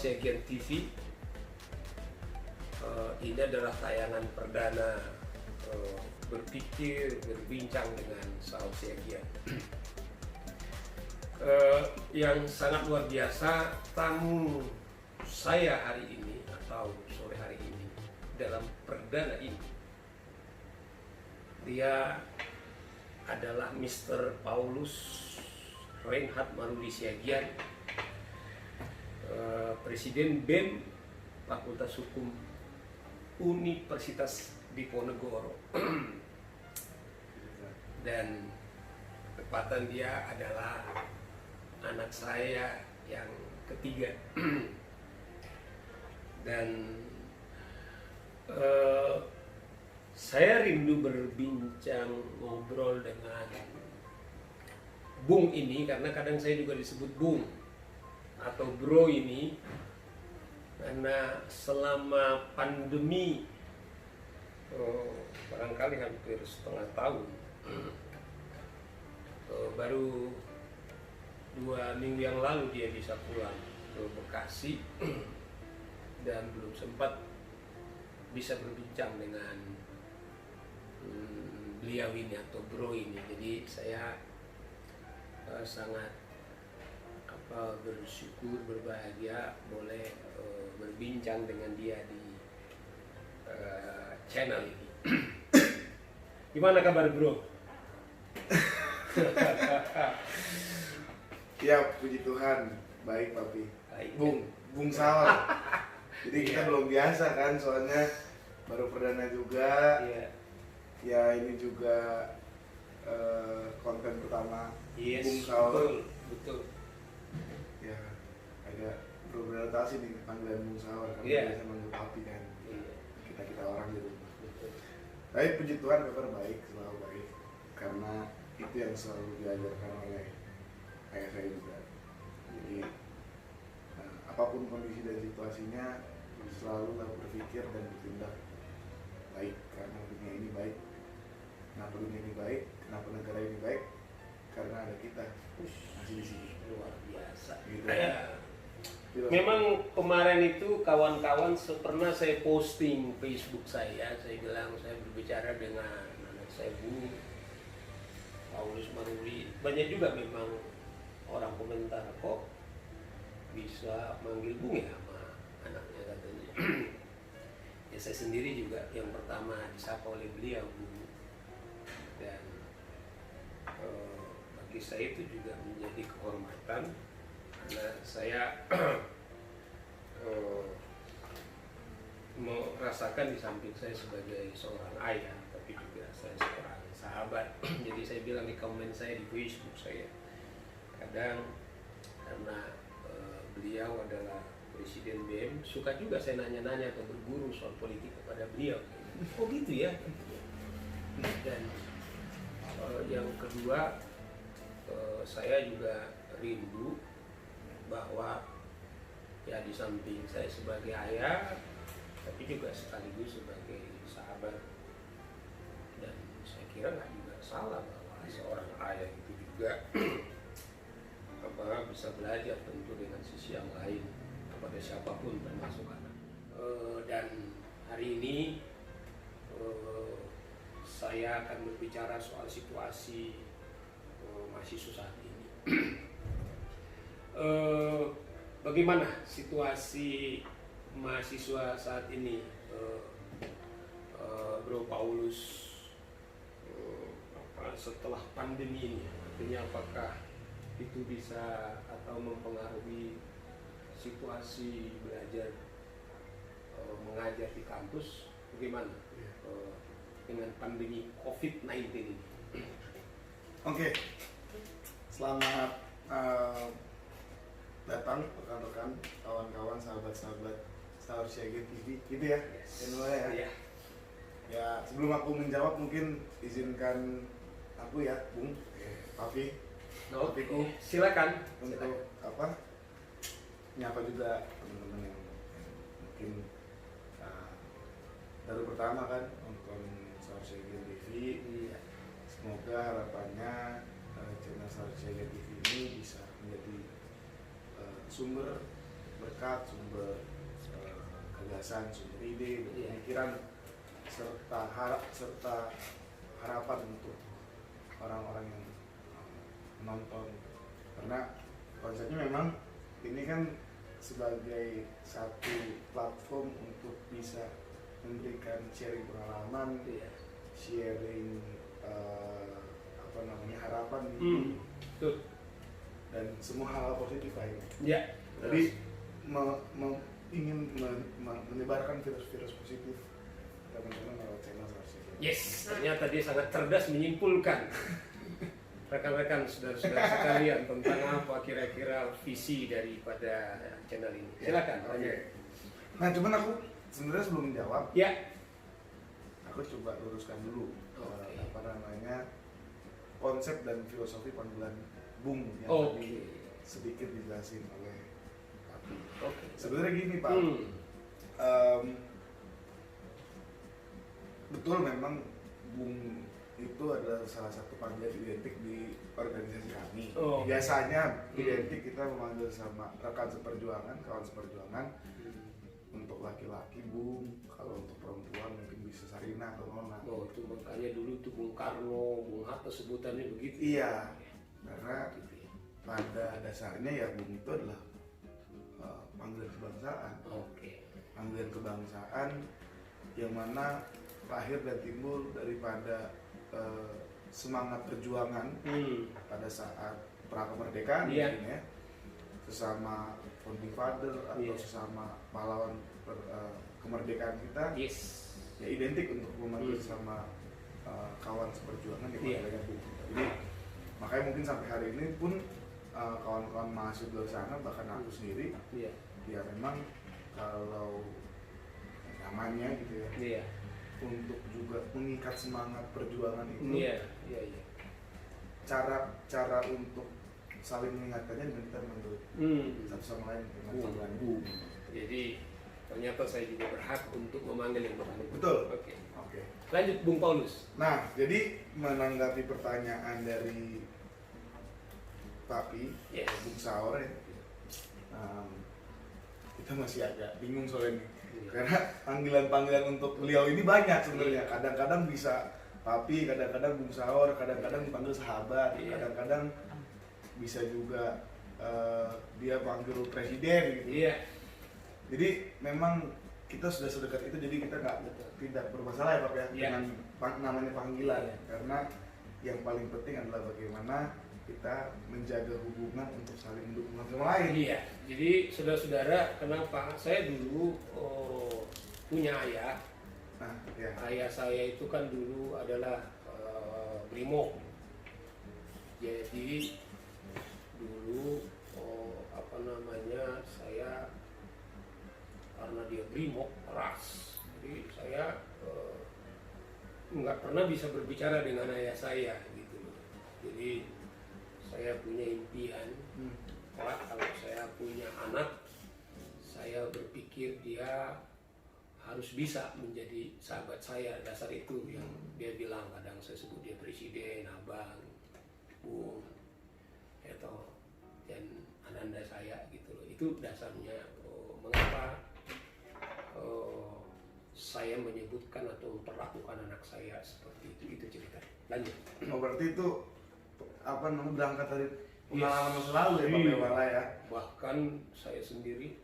Siagian TV. Ini adalah tayangan perdana berpikir, berbincang dengan Saud Siagian. Yang sangat luar biasa, tamu saya hari ini atau sore hari ini dalam perdana ini, dia adalah Mr. Paulus Reinhard Maruli Siagian, Presiden BEM Fakultas Hukum Universitas Diponegoro. Dan tepatan dia adalah anak saya yang ketiga. Dan saya rindu berbincang, ngobrol dengan Bung ini, karena kadang saya juga disebut Bung atau Bro ini, karena selama pandemi barangkali hampir setengah tahun, baru 2 minggu yang lalu dia bisa pulang ke Bekasi dan belum sempat bisa berbincang dengan beliau ini atau Bro ini. Jadi saya sangat bersyukur, berbahagia boleh berbincang dengan dia di channel ini. Gimana kabar Bro? Ya, puji Tuhan, baik Papi. Baik, Bung Sawal. Jadi kita belum biasa kan, soalnya baru perdana juga. Iya. Ya ini juga konten pertama Yes, Bung Sawal. betul. Ya agak beradaptasi nih panggilan Bung Sawal, kan Iya. biasa manggil Papi kan. Iya. Kita orang di rumah. Betul. Tapi puji Tuhan kabar baik, selalu baik. Karena itu yang selalu diajarkan oleh ayah saya juga. Jadi apapun kondisi dan situasinya, selalu berpikir dan bertindak baik, karena dunia ini baik. Kenapa dunia ini baik? Kenapa negara ini baik? Karena ada kita masih di sini. Luar biasa. Gitu. Memang kemarin itu kawan-kawan pernah saya posting Facebook saya bilang saya berbicara dengan anak saya Bung Paulus Maruli. Banyak juga memang orang komentar, kok bisa manggil Bung ya sama anaknya katanya. Ya saya sendiri juga yang pertama disapa oleh beliau Bung. Dan bagi saya itu juga menjadi kehormatan karena saya merasakan di samping saya sebagai seorang ayah, tapi juga saya seorang sahabat. Jadi saya bilang di komen saya di Facebook saya, kadang karena beliau adalah Presiden BEM, suka juga saya nanya-nanya atau berguru soal politik kepada beliau. Oh gitu ya. Dan yang kedua, saya juga rindu bahwa ya di samping saya sebagai ayah, tapi juga sekaligus sebagai sahabat. Dan saya kira nggak juga salah bahwa seorang ayah itu juga bisa belajar tentu dengan sisi yang lain kepada siapapun termasuk anak. Dan hari ini saya akan berbicara soal situasi mahasiswa saat ini. Bagaimana situasi mahasiswa saat ini, Bro Paulus, setelah pandemi ini? Artinya apakah itu bisa atau mempengaruhi situasi belajar mengajar di kampus? Bagaimana dengan pandemi COVID-19 ini? Oke. Selamat datang rekan-rekan, kawan-kawan, sahabat-sahabat Saud Siagian TV, gitu ya. Iya. Ya, sebelum aku menjawab mungkin izinkan aku ya, Bung, Papi, Papiku, silakan. untuk nyapa juga teman-teman yang mungkin baru pertama kan nonton Saud Siagian TV. Iya. Semoga harapannya channel Saud Siagian TV ini bisa menjadi sumber berkat, sumber gagasan, sumber ide, pemikiran, serta harapan untuk orang-orang yang menonton. Karena konsepnya memang ini kan sebagai satu platform untuk bisa memberikan sharing pengalaman, sharing harapan, dan semua hal positif lainnya. Jadi ingin menyebarkan virus-virus positif teman-teman lewat channel Sarsifa. Yes, ternyata dia sangat cerdas menyimpulkan rekan-rekan saudara-saudara sekalian tentang apa kira-kira visi daripada channel ini. Silakan tanya. Nah, cuman aku sebenarnya sebelum menjawab, aku coba luruskan dulu konsep dan filosofi panggilan Bung yang tadi sedikit dijelasin oleh Papi. Sebenarnya gini Pak, betul memang Bung itu adalah salah satu panggilan identik di organisasi kami. Biasanya identik kita memanggil sama rekan seperjuangan, kawan seperjuangan. Untuk laki-laki Bung, kalau untuk perempuan mungkin bisa Sarina atau Nona. Itu makanya dulu tuh Bung Karno, Bung Hatta sebutannya begitu. Iya, karena pada dasarnya ya Bung itu adalah panggilan kebangsaan. Panggilan kebangsaan yang mana lahir dan timbul daripada semangat perjuangan pada saat pra kemerdekaan mungkin ya, sesama founding father atau sesama pahlawan kemerdekaan kita, ya identik untuk memanggil sama kawan seperjuangan di panggilannya Bung. Jadi makanya mungkin sampai hari ini pun kawan-kawan mahasiswa di sana, bahkan aku sendiri, ya memang kalau namanya gitu ya, untuk juga mengikat semangat perjuangan itu, cara untuk saling mengingatkannya dengan kita manggil satu sama lain dengan panggilan Bung. Jadi ternyata saya juga berhak untuk memanggil yang bersangkutan. Betul. Oke. Lanjut Bung Paulus. Nah, jadi menanggapi pertanyaan dari Papi, Bung Saur ya, kita masih agak bingung soal ini. Karena panggilan-panggilan untuk beliau ini banyak sebenarnya. Kadang-kadang bisa Papi, kadang-kadang Bung Saur, kadang-kadang dipanggil sahabat, kadang-kadang bisa juga dia panggil presiden gitu. Jadi memang kita sudah sedekat itu, jadi kita tidak bermasalah ya Pak ya dengan namanya panggilan. Karena yang paling penting adalah bagaimana kita menjaga hubungan untuk saling mendukung satu sama lain. Jadi saudara-saudara, kenapa saya dulu punya ayah. Ayah saya itu kan dulu adalah brimob. Jadi dulu saya karena dia brimob keras, jadi saya nggak pernah bisa berbicara dengan ayah saya gitu loh. Jadi saya punya impian, kalau saya punya anak, saya berpikir dia harus bisa menjadi sahabat saya. Dasar itu yang dia bilang, kadang saya sebut dia presiden, abang, Bung, dan ananda saya gitu loh. Itu dasarnya mengapa saya menyebutkan atau memperlakukan anak saya seperti itu cerita. Lanjut. Berarti itu berangkat dari pengalaman masa lalu ya Pak Bewala ya. Bahkan saya sendiri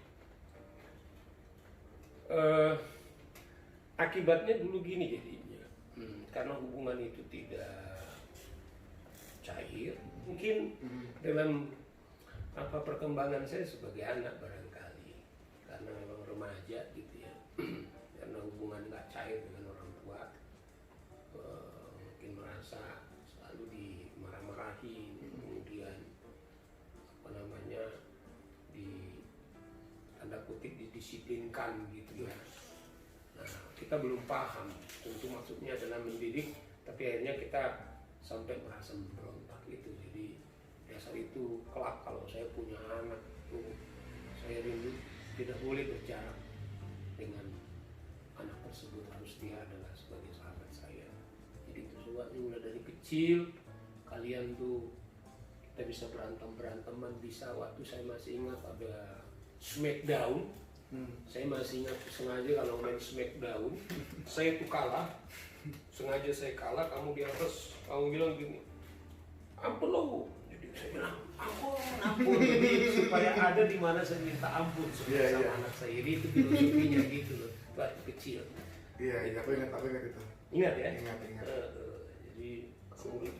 akibatnya dulu gini jadinya, karena hubungan itu tidak cair, mungkin dalam perkembangan saya sebagai anak barangkali, karena memang remaja gitu ya, karena hubungan nggak cair dengan orang tua, mungkin merasa selalu dimarah-marahin, kemudian di tanda kutip didisiplinkan gitu ya. Nah, kita belum paham tentu maksudnya adalah mendidik, tapi akhirnya kita sampai merasa memberontak gitu. Jadi dasar itu kelak kalau saya punya anak tuh, saya rindu tidak boleh berjarak dengan anak tersebut, harus dia adalah sebagai sahabat saya. Jadi itu sebabnya mulai dari kecil kalian tuh kita bisa beranteman bisa. Waktu saya masih ingat ada Smackdown. Saya masih ingat sengaja kalau main Smackdown, saya tuh kalah, sengaja saya kalah, kamu di atas, kamu bilang gini, ampun lo. Jadi saya bilang ampun. Jadi supaya ada di mana saya minta ampun sama anak saya. Jadi itu filosofinya gitu loh, waktu kecil. Iya, aku ingat itu. Ingat ya? Ingat. Jadi kamu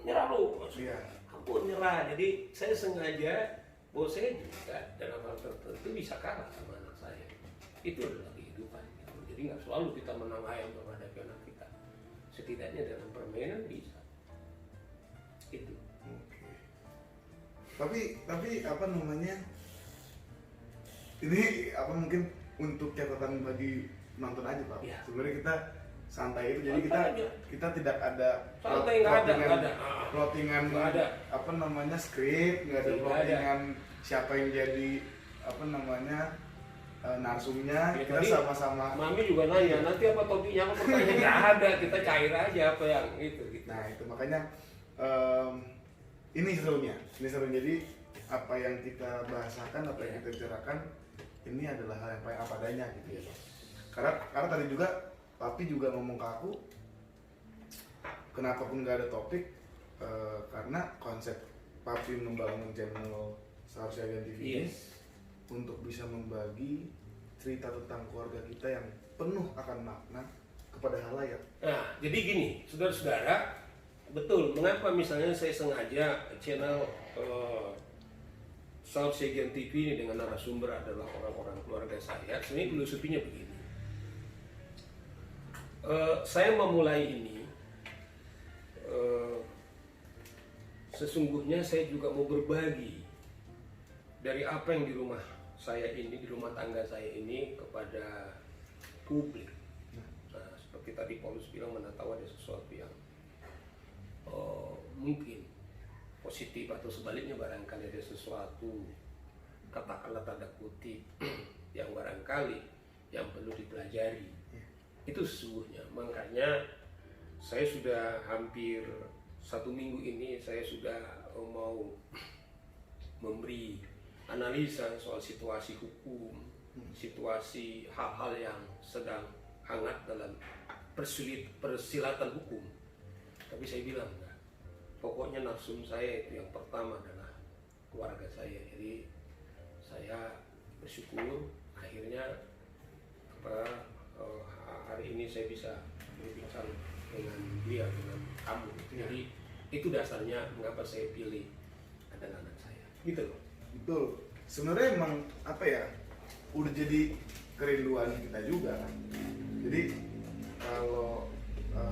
nyerah lo, Iya. ampun nyerah. Jadi saya sengaja bahwa saya juga dalam hal tertentu bisa kalah sama anak saya. Itu adalah kehidupan. Jadi nggak selalu kita menang ayam menghadapi anak kita. Setidaknya dalam permainan bisa. Itu. Oke. Tapi apa namanya? Ini apa mungkin untuk catatan bagi nonton aja Pak. Ya. Sebenarnya kita santai itu, jadi kita tidak ada santai, nggak ada plottingan, nggak ada apa namanya skrip, nggak ada plottingan siapa yang jadi apa namanya narsumnya. Ya, kita sama-sama. Mami juga nanya nanti apa topiknya, apa pertanyaan, nggak ada, kita cair aja apa yang itu gitu. Nah itu makanya ini serunya. Jadi apa yang kita bahasakan, apa yang kita bicarakan ini adalah hal yang paling apa adanya gitu ya Pak. Karena tadi juga Papi juga ngomong ke aku, kenapa pun nggak ada topik, karena konsep Papi membangun channel Seharusnya TV ini untuk bisa membagi cerita tentang keluarga kita yang penuh akan makna kepada halayak. Nah, jadi gini, saudara-saudara, betul. Mengapa misalnya saya sengaja channel Seharusnya TV ini dengan narasumber adalah orang-orang keluarga saya? Sebenarnya filosofinya begini. Saya memulai ini sesungguhnya saya juga mau berbagi dari apa yang di rumah saya ini, di rumah tangga saya ini kepada publik. Nah, seperti tadi Paulus bilang, mana tahu ada sesuatu yang mungkin positif atau sebaliknya barangkali ada sesuatu, katakanlah tanda kutip, yang barangkali yang perlu dipelajari. Itu sesungguhnya. Makanya saya sudah hampir 1 minggu ini saya sudah mau memberi analisa soal situasi hukum, situasi hal-hal yang sedang hangat dalam persilatan hukum. Tapi saya bilang enggak. Pokoknya narsum saya itu yang pertama adalah keluarga saya. Jadi saya bersyukur akhirnya hari ini saya bisa berbincang dengan dia, dengan kamu. Jadi itu dasarnya mengapa saya pilih adalah anak saya. Gitu loh. Betul. Sebenarnya emang apa ya? Udah jadi kerinduan kita juga kan. Jadi kalau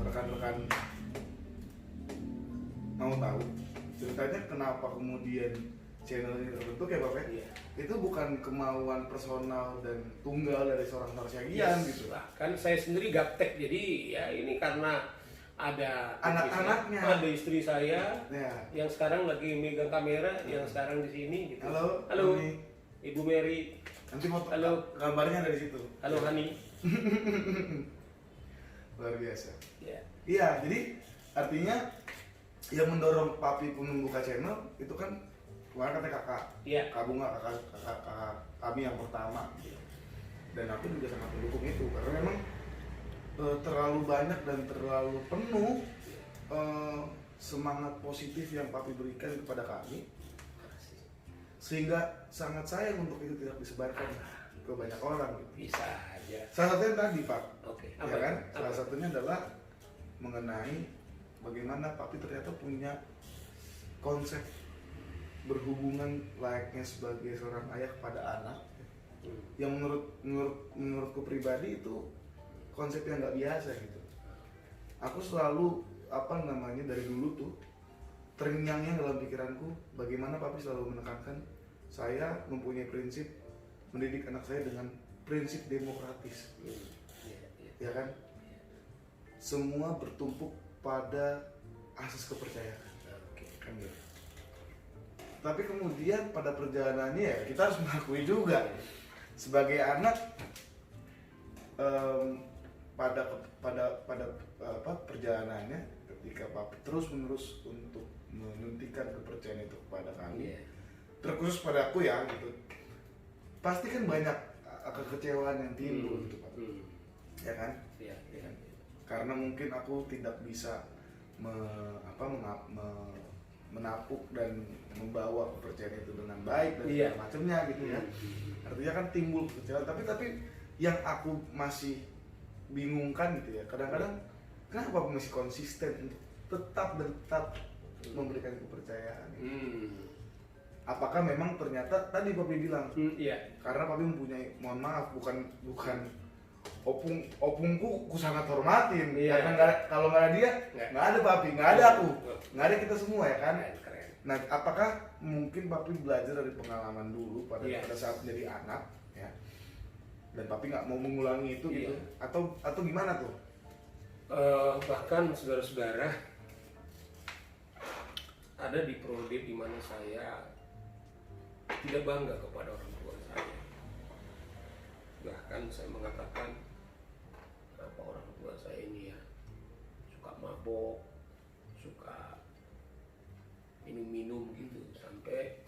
rekan-rekan mau tahu ceritanya kenapa kemudian channel ini terbentuk ya Bapak? Iya. Itu bukan kemauan personal dan tunggal dari seorang Sarsiagian gitu. Kan saya sendiri gaptek, jadi ya ini karena ada anak-anaknya, ada istri saya ya, yang sekarang lagi megang kamera, yang sekarang di sini gitu. Halo Ibu Mary. Nanti foto gambarnya dari situ. Halo Hani. Luar biasa. Ya. Iya, jadi artinya yang mendorong Papi pun membuka channel itu kan kemarin katanya kakak, Kak Bunga, kakak kami yang pertama. Dan aku juga sangat mendukung itu karena memang terlalu banyak dan terlalu penuh semangat positif yang Papi berikan kepada kami, sehingga sangat sayang untuk itu tidak disebarkan ke banyak orang. Bisa aja. Salah satunya tadi Pak, apa kan? Salah satunya adalah mengenai bagaimana Papi ternyata punya konsep berhubungan layaknya sebagai seorang ayah kepada anak, yang menurutku pribadi itu konsep yang nggak biasa gitu. Aku selalu dari dulu tuh terngiang-ngiang dalam pikiranku bagaimana Papi selalu menekankan saya mempunyai prinsip mendidik anak saya dengan prinsip demokratis, ya kan? Semua bertumpuk pada asas kepercayaan, kan gitu. Tapi kemudian pada perjalanannya ya kita harus mengakui juga sebagai anak pada perjalanannya ketika Papi terus menerus untuk menyuntikkan kepercayaan itu kepada kami, terkhusus pada aku ya gitu, pasti kan banyak kekecewaan yang timbul gitu Pak, ya kan? Iya. Karena mungkin aku tidak bisa menapuk dan membawa kepercayaan itu dengan baik dan segala macamnya gitu ya. Artinya kan timbul kekecewaan, tapi yang aku masih bingungkan gitu ya, kadang-kadang kenapa aku masih konsisten untuk tetap memberikan kepercayaan gitu. Apakah memang ternyata tadi Papi bilang karena Papi mempunyai, mohon maaf, bukan opungku ku sangat hormatin karena kalau nggak ada dia nggak ada Papi, nggak ada aku, nggak ada kita semua ya kan. Nah, apakah mungkin Papi belajar dari pengalaman dulu pada saat menjadi anak ya, dan Papi nggak mau mengulangi itu gitu, atau gimana tuh? Bahkan saudara-saudara, ada di periode di mana saya tidak bangga kepada orang tua saya. Bahkan saya mengatakan, kenapa orang tua saya ini ya suka mabok, suka minum-minum gitu, sampai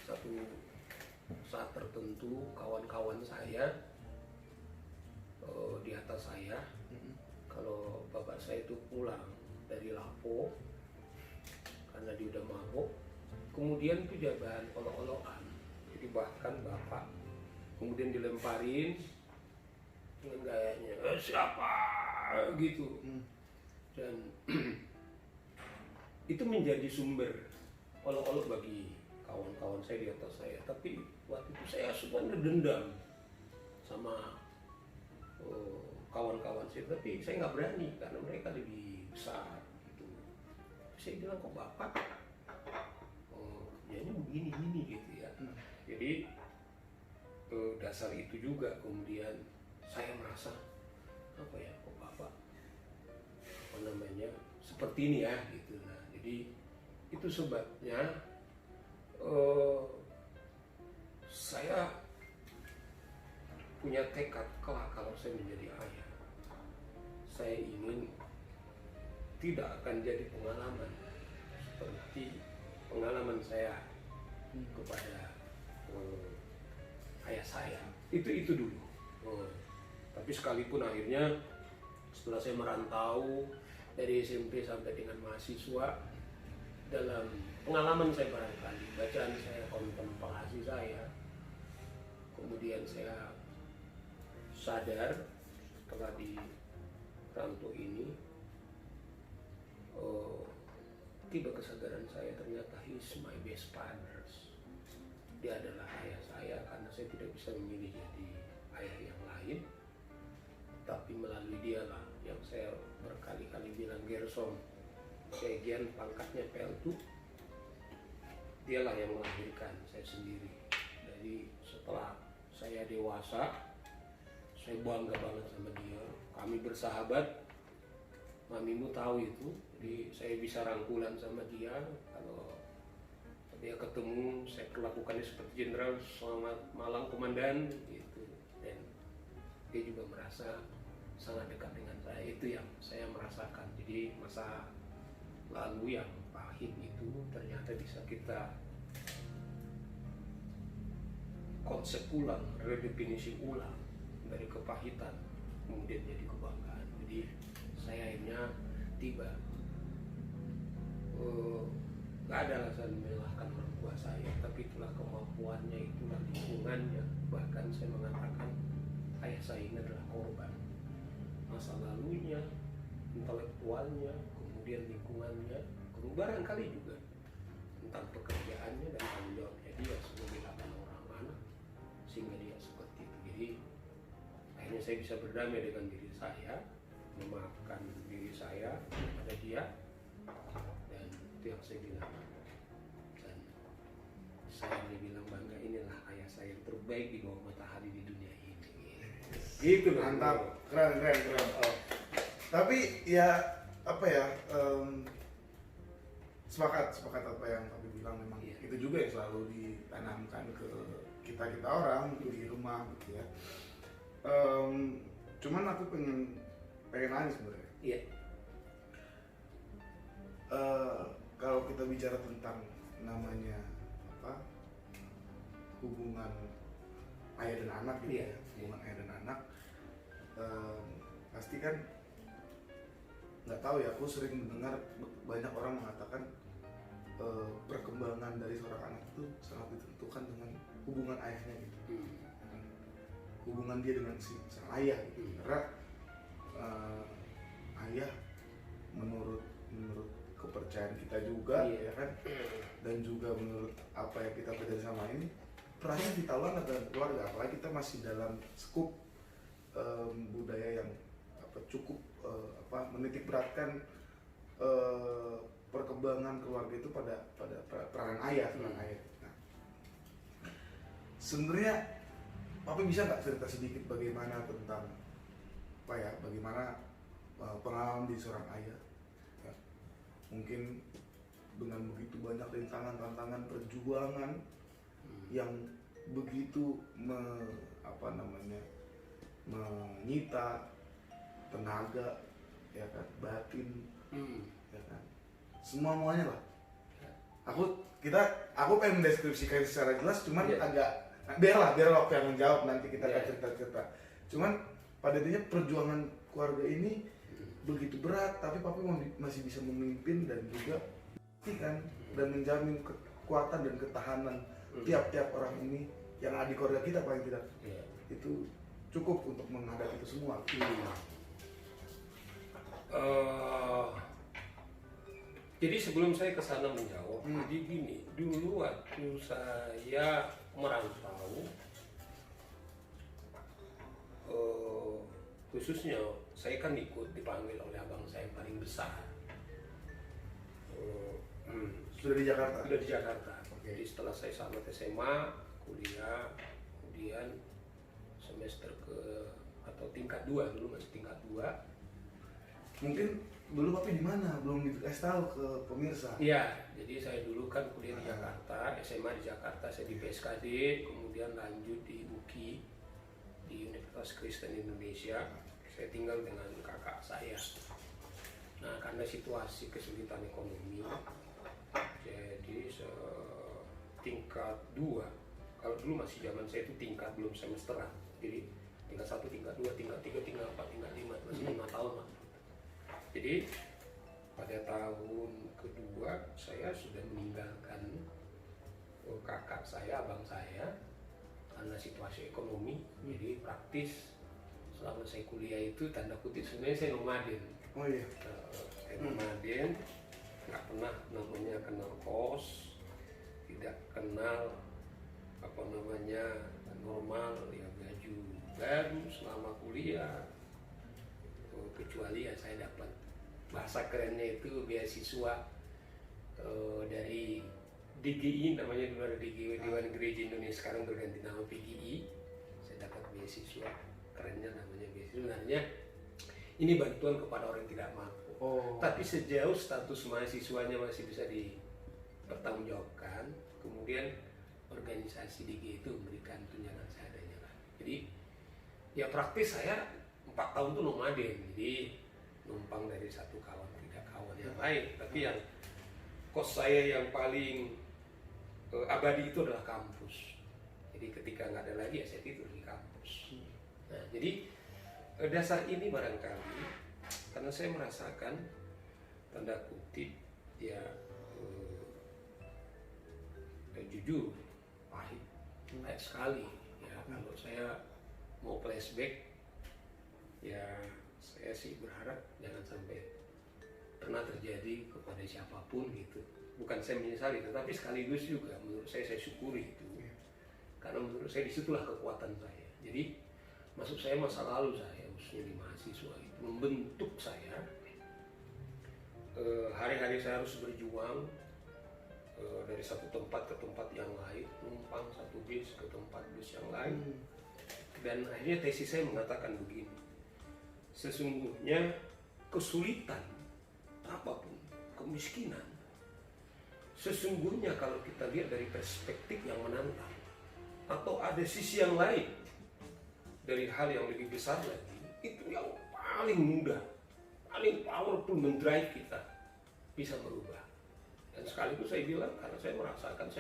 satu saat tertentu kawan-kawan saya di atas saya, kalau bapak saya itu pulang dari Lapo karena dia udah mabok, kemudian itu dia bahan olok-olokan. Jadi bahkan bapak kemudian dilemparin dengan gayanya siapa gitu, dan itu menjadi sumber olok-olok bagi kawan-kawan saya di atas saya. Tapi waktu itu saya sebenarnya dendam sama kawan-kawan saya, tapi saya nggak berani karena mereka lebih besar gitu. Saya bilang, kok bapak kerjanya begini gitu ya. Jadi dasar itu juga kemudian saya merasa apa ya, kok bapak seperti ini ya gitu. Nah, jadi itu sebabnya saya punya tekad kelak kalau saya menjadi ayah, saya ingin tidak akan jadi pengalaman seperti pengalaman saya kepada ayah saya. Itu dulu. Tapi sekalipun akhirnya setelah saya merantau dari SMP sampai dengan mahasiswa, dalam pengalaman saya barangkali, bacaan saya, kontemplasi saya, kemudian saya sadar setelah di rantau ini, tiba kesadaran saya, ternyata he's my best father. Dia adalah ayah saya karena saya tidak bisa memilih jadi ayah yang lain, tapi melalui dialah yang saya berkali-kali bilang, Gerson Segian pangkatnya PL2, dialah yang melahirkan saya sendiri. Jadi setelah saya dewasa, saya bangga banget sama dia. Kami bersahabat, mamimu tahu itu. Jadi saya bisa rangkulan sama dia. Kalau dia ketemu, saya perlakukannya seperti jenderal, selamat malam komandan gitu. Dan dia juga merasa sangat dekat dengan saya. Itu yang saya merasakan. Jadi masa lalu yang pahit itu ternyata bisa kita konsep ulang, redefinisi ulang dari kepahitan kemudian jadi kebanggaan. Jadi saya akhirnya tiba, gak ada alasan menyalahkan orang tua saya, tapi itulah kemampuannya, itulah lingkungannya. Bahkan saya mengatakan ayah saya ini adalah korban masa lalunya, intelektualnya, kemudian lingkungannya, barangkali juga tentang pekerjaannya dan tanggung jawabnya dia sebagai orang anak, sehingga dia seperti itu. Jadi akhirnya saya bisa berdamai dengan diri saya, memaafkan diri saya pada dia, dan itu yang saya bilang. Dan saya bilang bangga, inilah ayah saya yang terbaik di bawah matahari di dunia ini. Gitu loh. Mantap, keren. Tapi ya apa ya, sepakat apa yang Papi bilang, memang itu juga yang selalu ditanamkan ke kita orang di rumah gitu ya. Cuman aku pengen nanya sebenarnya. Iya. Kalau kita bicara tentang namanya apa, hubungan ayah dan anak gitu Iya. ya, hubungan ayah dan anak, pasti kan nggak tahu ya, aku sering mendengar banyak orang mengatakan perkembangan dari seorang anak itu sangat ditentukan dengan hubungan ayahnya gitu. Hubungan dia dengan sang ayah gitu. Karena ayah menurut kepercayaan kita juga ya kan, dan juga menurut apa yang kita pelajari sama ini, perannya vital banget dalam keluarga, apalagi kita masih dalam skup budaya yang cukup menitik beratkan perkembangan keluarga itu pada peranan ayah. Nah, sebenarnya Papi bisa nggak cerita sedikit bagaimana tentang bagaimana pengalaman di seorang ayah? Ya, mungkin dengan begitu banyak tantangan perjuangan yang begitu menyita tenaga, ya kan, batin, ya kan, semuanya lah. Aku pengen mendeskripsikan secara jelas, cuman agak biar waktu yang menjawab, nanti kita akan cerita-cerita. Cuman pada intinya perjuangan keluarga ini begitu berat, tapi Papi masih bisa memimpin dan juga kan, dan menjamin kekuatan dan ketahanan tiap-tiap orang ini yang ada di keluarga kita paling tidak. Itu cukup untuk menghadapi itu semua. Jadi sebelum saya ke sana menjawab, jadi gini, dulu waktu saya merantau, khususnya saya kan dipanggil oleh abang saya yang paling besar. Sudah di Jakarta? Sudah di Jakarta. Okay. Jadi setelah saya tamat SMA, kuliah, kemudian semester atau tingkat 2, dulu masih tingkat 2. Mungkin dulu Papi di mana? Belum dikasih tahu ke pemirsa. Iya, jadi saya dulu kan kuliah di Jakarta, SMA di Jakarta, saya di PSKD, kemudian lanjut di UKI, di Universitas Kristen Indonesia. Saya tinggal dengan kakak saya. Nah, karena situasi kesulitan ekonomi, jadi tingkat 2, kalau dulu masih zaman saya itu tingkat belum semesteran, jadi tingkat 1, tingkat 2, tingkat 3, tingkat 4, tingkat 5, masih 5 tahun lah. Jadi pada tahun kedua saya sudah meninggalkan kakak saya, abang saya, karena situasi ekonomi. Jadi praktis selama saya kuliah itu tanda kutip sebenarnya saya nomaden. Oh iya. Saya nomaden, nggak pernah namanya kenal kos, tidak kenal normal ya, baju baru selama kuliah, kecuali ya saya dapat bahasa kerennya itu beasiswa dari DGI, namanya dulu ada DGI, Dewan Gereja Indonesia, sekarang berganti nama PGI. Saya dapat beasiswa, kerennya namanya beasiswa. Sebenarnya ini bantuan kepada orang yang tidak mampu. Tapi sejauh status mahasiswanya masih bisa dipertanggungjawabkan, kemudian organisasi DGI itu memberikan tunjangan seadanya lah. Jadi ya praktis saya 4 tahun tuh nomaden, jadi numpang dari satu kawan ke kawan yang lain. Tapi yang kos saya yang paling abadi itu adalah kampus. Jadi ketika nggak ada lagi ya saya tidur di kampus. Nah, jadi dasar ini barangkali karena saya merasakan tanda kutip ya jujur pahit sekali ya. Kalau saya mau flashback ya, saya sih berharap jangan sampai pernah terjadi kepada siapapun gitu. Bukan saya menyesali, tetapi sekaligus juga menurut saya syukuri itu. Karena menurut saya disitulah kekuatan saya. Jadi maksud saya masa lalu saya, khususnya di mahasiswa itu membentuk saya. Hari-hari saya harus berjuang dari satu tempat ke tempat yang lain, numpang satu bis ke tempat bis yang lain. Dan akhirnya tesis saya mengatakan begini, sesungguhnya kesulitan apapun, kemiskinan, sesungguhnya kalau kita lihat dari perspektif yang menantang, atau ada sisi yang lain dari hal yang lebih besar lagi, itu yang paling mudah, paling powerful mendrive kita bisa berubah. Dan sekaligus saya bilang, karena saya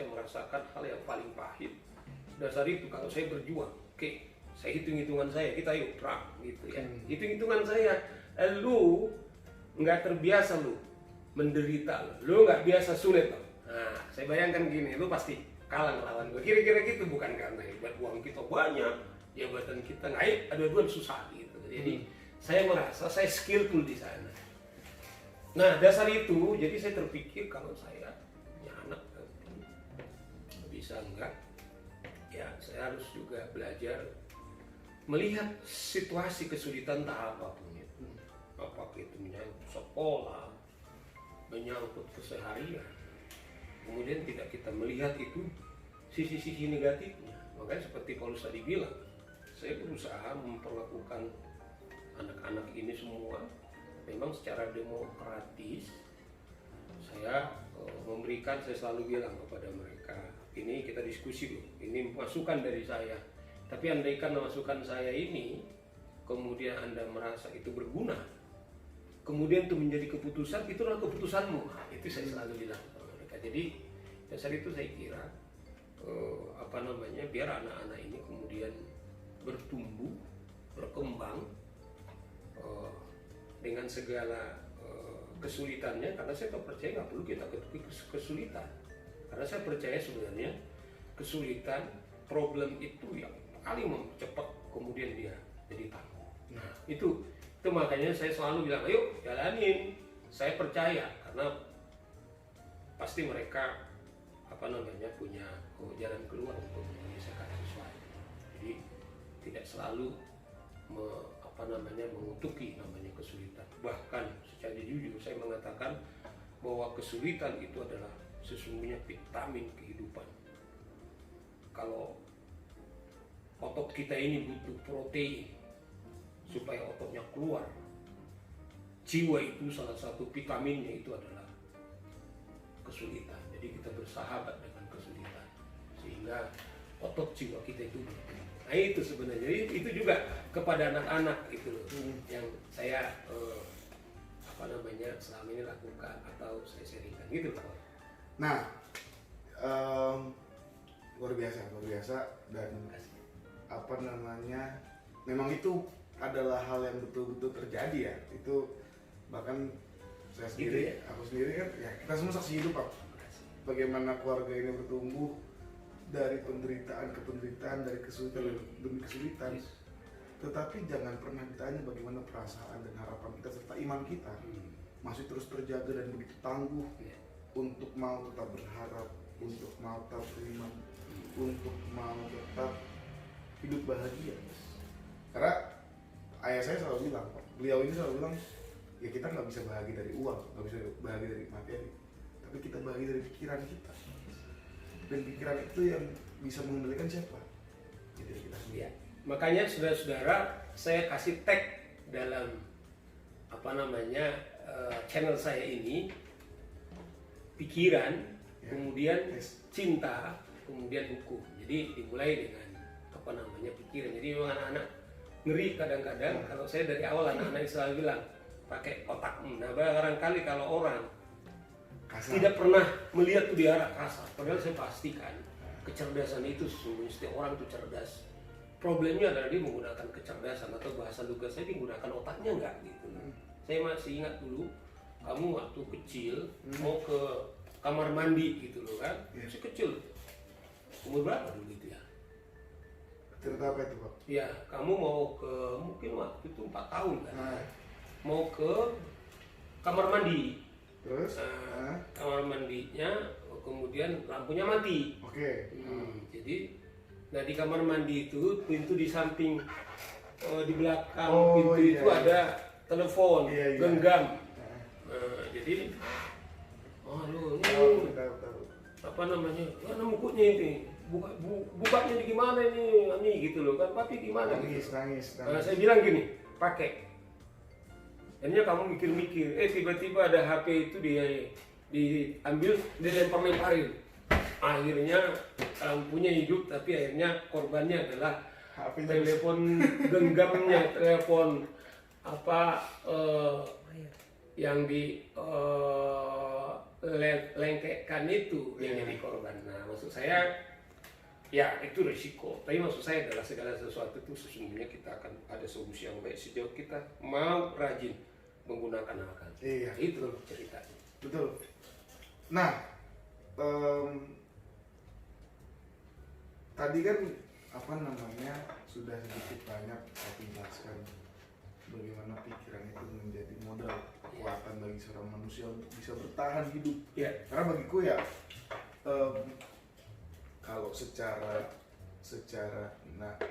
merasakan hal yang paling pahit dasar itu kalau saya berjuang, oke, saya hitung-hitungan saya, kita yuk perang gitu ya. Hitung-hitungan saya, lu nggak terbiasa lu menderita, lu nggak biasa sulit lo. Nah, saya bayangkan gini, lu pasti kalah ngelawan gue. Kira-kira gitu, bukan karena hebat uang kita banyak, jabatan kita naik, adu-aduan susah gitu. Jadi saya merasa saya skillful di sana. Nah, dasar itu, jadi saya terpikir kalau saya punya anak bisa enggak, ya saya harus juga belajar melihat situasi kesulitan tak apapun itu, apakah itu menyangkut sekolah, menyangkut keseharian, kemudian tidak kita melihat itu sisi-sisi negatifnya. Makanya seperti Paulus tadi bilang, saya berusaha memperlakukan anak-anak ini semua memang secara demokratis. Saya memberikan, saya selalu bilang kepada mereka, ini kita diskusi loh, ini masukan dari saya. Tapi andaikan masukan saya ini, kemudian Anda merasa itu berguna, kemudian itu menjadi keputusan, itulah keputusanmu. Itu saya selalu bilang kepada mereka. Jadi dasar itu saya kira, biar anak-anak ini kemudian bertumbuh, berkembang dengan segala kesulitannya, karena saya percaya nggak perlu kita kesulitan, karena saya percaya sebenarnya kesulitan, problem itu yang paling mempercepat kemudian dia jadi tangguh. Nah itu makanya saya selalu bilang, ayo jalanin, saya percaya, karena pasti mereka punya jalan keluar untuk menyelesaikan sesuatu. Jadi tidak selalu mengutuki namanya kesulitan. Bahkan secara jujur saya mengatakan bahwa kesulitan itu adalah sesungguhnya vitamin kehidupan. Kalau otot kita ini butuh protein supaya ototnya keluar, jiwa itu salah satu vitaminnya itu adalah kesulitan. Jadi kita bersahabat dengan kesulitan sehingga otot jiwa kita itu bertumbuh. Nah itu sebenarnya, itu juga kepada anak-anak itu loh, yang saya selama ini lakukan atau saya sharingkan gitu Pak. Nah, luar biasa dan memang itu adalah hal yang betul-betul terjadi ya. Itu bahkan saya sendiri, aku sendiri kan, ya kita semua saksi hidup Pak. Bagaimana keluarga ini bertumbuh dari penderitaan ke penderitaan, dari kesulitan demi kesulitan. Tetapi jangan pernah ditanya bagaimana perasaan dan harapan kita serta iman kita masih terus terjaga dan begitu tangguh untuk mau tetap berharap, untuk mau tetap beriman, untuk mau tetap hidup bahagia. Karena ayah saya selalu bilang, beliau ini selalu bilang, ya kita nggak bisa bahagia dari uang, nggak bisa bahagia dari materi, tapi kita bahagia dari pikiran kita. Dan pikiran itu yang bisa mengendalikan siapa? Jadi kita sendiri. Ya. Makanya saudara-saudara, saya kasih tag dalam channel saya ini, pikiran, kemudian cinta, kemudian hukum. Jadi dimulai dengan pikiran. Jadi memang anak-anak ngeri kadang-kadang kalau saya dari awal anak-anak selalu bilang pakai otakmu. Nah barangkali kalau orang kasar, tidak pernah melihat tuh di arah kasar, padahal saya pastikan kecerdasan itu sesungguhnya setiap orang itu cerdas. Problemnya adalah dia menggunakan kecerdasan, atau bahasa lugas saya menggunakan otaknya enggak gitu. Saya masih ingat dulu kamu waktu kecil mau ke kamar mandi gitu loh kan, masih kecil, umur berapa dulu itu ya? Cerita apa itu Pak? Ya kamu mau ke, mungkin waktu itu 4 tahun kan, mau ke kamar mandi. Terus? Kamar mandinya kemudian lampunya mati. Oke. Jadi, nah di kamar mandi itu pintu di samping, di belakang pintu itu ada telepon genggam. Jadi, mana mukunya ini? Bukanya di gimana ini gitu loh kan, papi gimana? Nangis. Saya bilang gini, pakai. Akhirnya kamu mikir-mikir, tiba-tiba ada HP itu diambil, dilempar-lemparin. Akhirnya lampunya hidup, tapi akhirnya korbannya adalah telepon genggamnya, telepon yang di lengkekkan itu yang jadi korban. Nah maksud saya Ya itu risiko, tapi maksud saya adalah segala sesuatu itu sesungguhnya kita akan ada solusi yang baik sejauh kita mau rajin menggunakan akal. Iya, Itu betul. ceritanya. Betul. Nah, tadi kan apa namanya sudah sedikit banyak saya jelaskan bagaimana pikiran itu menjadi modal kekuatan bagi seorang manusia untuk bisa bertahan hidup. Ya. Karena bagiku ya kalau secara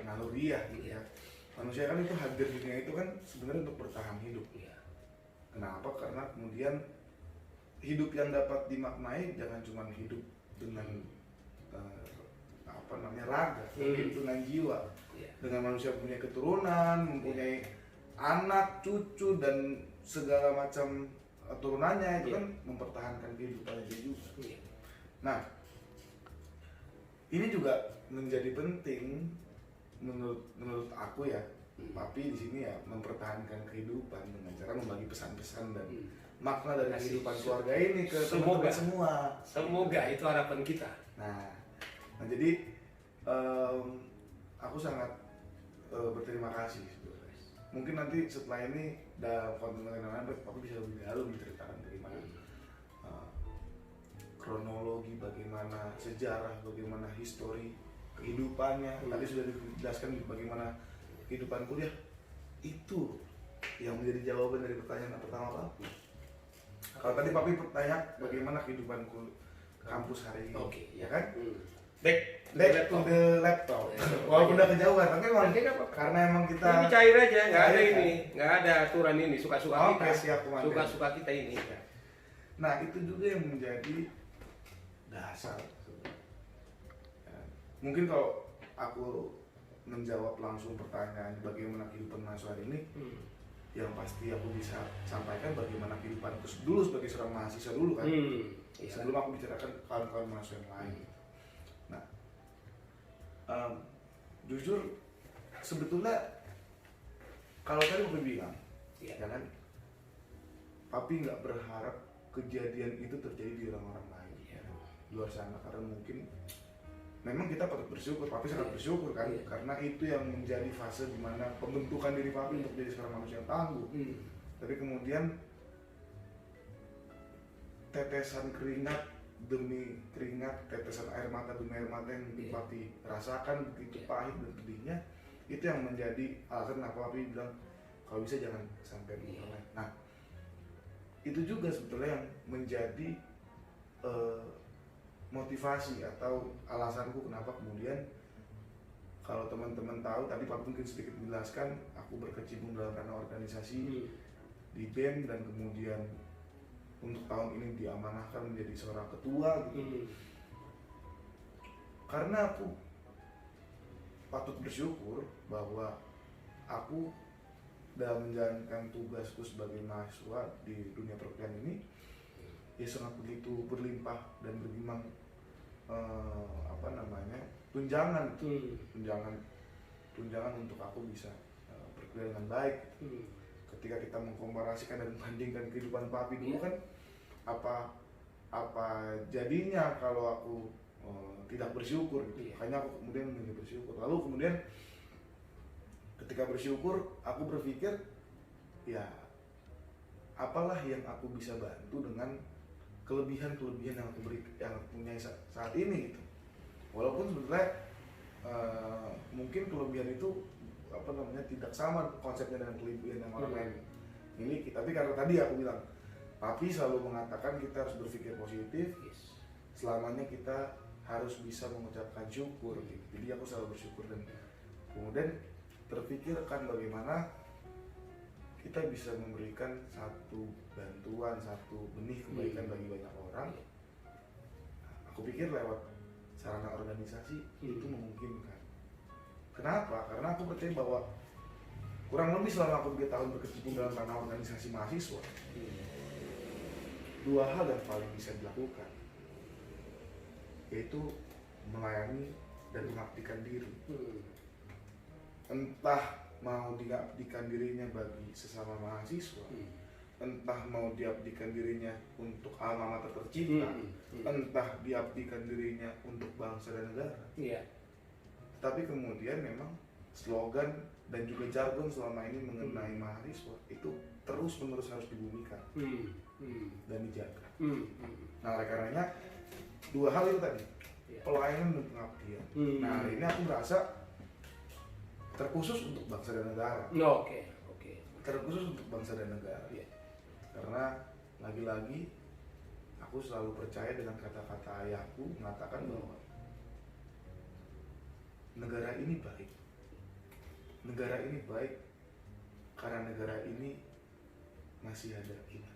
naluriah gitu ya, manusia kan itu hadir di dunia itu kan sebenarnya untuk bertahan hidup. Ya. Kenapa? Karena kemudian hidup yang dapat dimaknai jangan cuma hidup dengan apa namanya raga, tapi dengan jiwa. Ya. Dengan manusia punya keturunan, mempunyai anak, cucu dan segala macam turunannya itu kan mempertahankan kehidupannya dia juga. Ya. Nah, ini juga menjadi penting menurut aku ya. Papi di sini ya mempertahankan kehidupan dengan cara membagi pesan-pesan dan makna dari kehidupan keluarga ini ke teman-teman semua. Semoga itu harapan kita. Nah jadi aku sangat berterima kasih sebetulnya. Mungkin nanti setelah ini dalam konten-konten lain Papi bisa lebih dalam menceritakan bagaimana kronologi, bagaimana sejarah, bagaimana histori kehidupannya. Tadi sudah dijelaskan bagaimana kehidupan kuliah. Itu yang menjadi jawaban dari pertanyaan pertama Papi. Kalau tadi Papi bertanya bagaimana kehidupan kampus hari ini, ya kan? Back to the laptop. Walaupun udah kejauhan, tapi emang karena emang kita ini cair aja, nggak ada ini, nggak ada aturan ini, suka-suka kita. Siap, suka-suka kita ini. Nah itu juga yang menjadi dasar. Mungkin kalau aku menjawab langsung pertanyaan bagaimana kehidupan mahasiswa ini, yang pasti aku bisa sampaikan bagaimana kehidupanku dulu sebagai seorang mahasiswa dulu kan. Sebelum aku bicarakan kawan-kawan mahasiswa yang lain. Nah, jujur sebetulnya kalau tadi aku bilang, ya kan, Papi nggak berharap kejadian itu terjadi di orang-orang lain di luar sana, karena mungkin memang kita patut bersyukur, Papi sangat bersyukur kan, karena itu yang menjadi fase dimana pembentukan diri Papi untuk jadi seorang manusia yang tangguh. Tapi kemudian tetesan keringat demi keringat, tetesan air mata demi air mata yang Papi rasakan begitu pahit dan pedihnya, itu yang menjadi alasan kenapa Papi bilang kalau bisa jangan sampai berulang. Nah, itu juga sebetulnya yang menjadi motivasi atau alasanku kenapa kemudian kalau teman-teman tahu tadi Papi mungkin sedikit menjelaskan, aku berkecimpung dalam ranah organisasi di BEM dan kemudian untuk tahun ini diamanahkan menjadi seorang ketua gitu. Karena aku patut bersyukur bahwa aku dalam menjalankan tugasku sebagai mahasiswa di dunia perkuliahan ini ya sangat begitu berlimpah dan bergimang tunjangan untuk aku bisa berkuliah dengan baik. Ketika kita mengkomparasikan dan membandingkan kehidupan Papi dulu kan apa jadinya kalau aku tidak bersyukur gitu. Makanya aku kemudian menjadi bersyukur. Lalu kemudian ketika bersyukur aku berpikir ya apalah yang aku bisa bantu dengan kelebihan-kelebihan yang aku punya saat ini gitu. Walaupun sebetulnya mungkin kelebihan itu tidak sama konsepnya dengan kelebihan yang orang lain miliki. Tapi karena tadi aku bilang, Papi selalu mengatakan kita harus berpikir positif. Selamanya kita harus bisa mengucapkan syukur gitu. Jadi aku selalu bersyukur dan kemudian terpikirkan bagaimana kita bisa memberikan satu bantuan, satu benih kebaikan bagi banyak orang. Aku pikir lewat sarana organisasi itu memungkinkan. Kenapa? Karena aku percaya bahwa kurang lebih selama aku 3 tahun berkecimpung dalam ranah organisasi mahasiswa, 2 hal yang paling bisa dilakukan, yaitu melayani dan mengabdikan diri. Entah mau diabdikan dirinya bagi sesama mahasiswa, entah mau diabdikan dirinya untuk alma mater tercinta, entah diabdikan dirinya untuk bangsa dan negara. Tapi kemudian memang slogan dan juga jargon selama ini mengenai mahasiswa itu terus menerus harus dibumikan dan dijaga. Nah, oleh karenanya dua hal itu tadi, pelayanan dan pengabdian. Nah, hari ini aku merasa terkhusus untuk bangsa dan negara. Oke. Terkhusus untuk bangsa dan negara. Karena lagi-lagi aku selalu percaya dengan kata-kata ayahku mengatakan bahwa negara ini baik. Negara ini baik karena negara ini masih ada kita.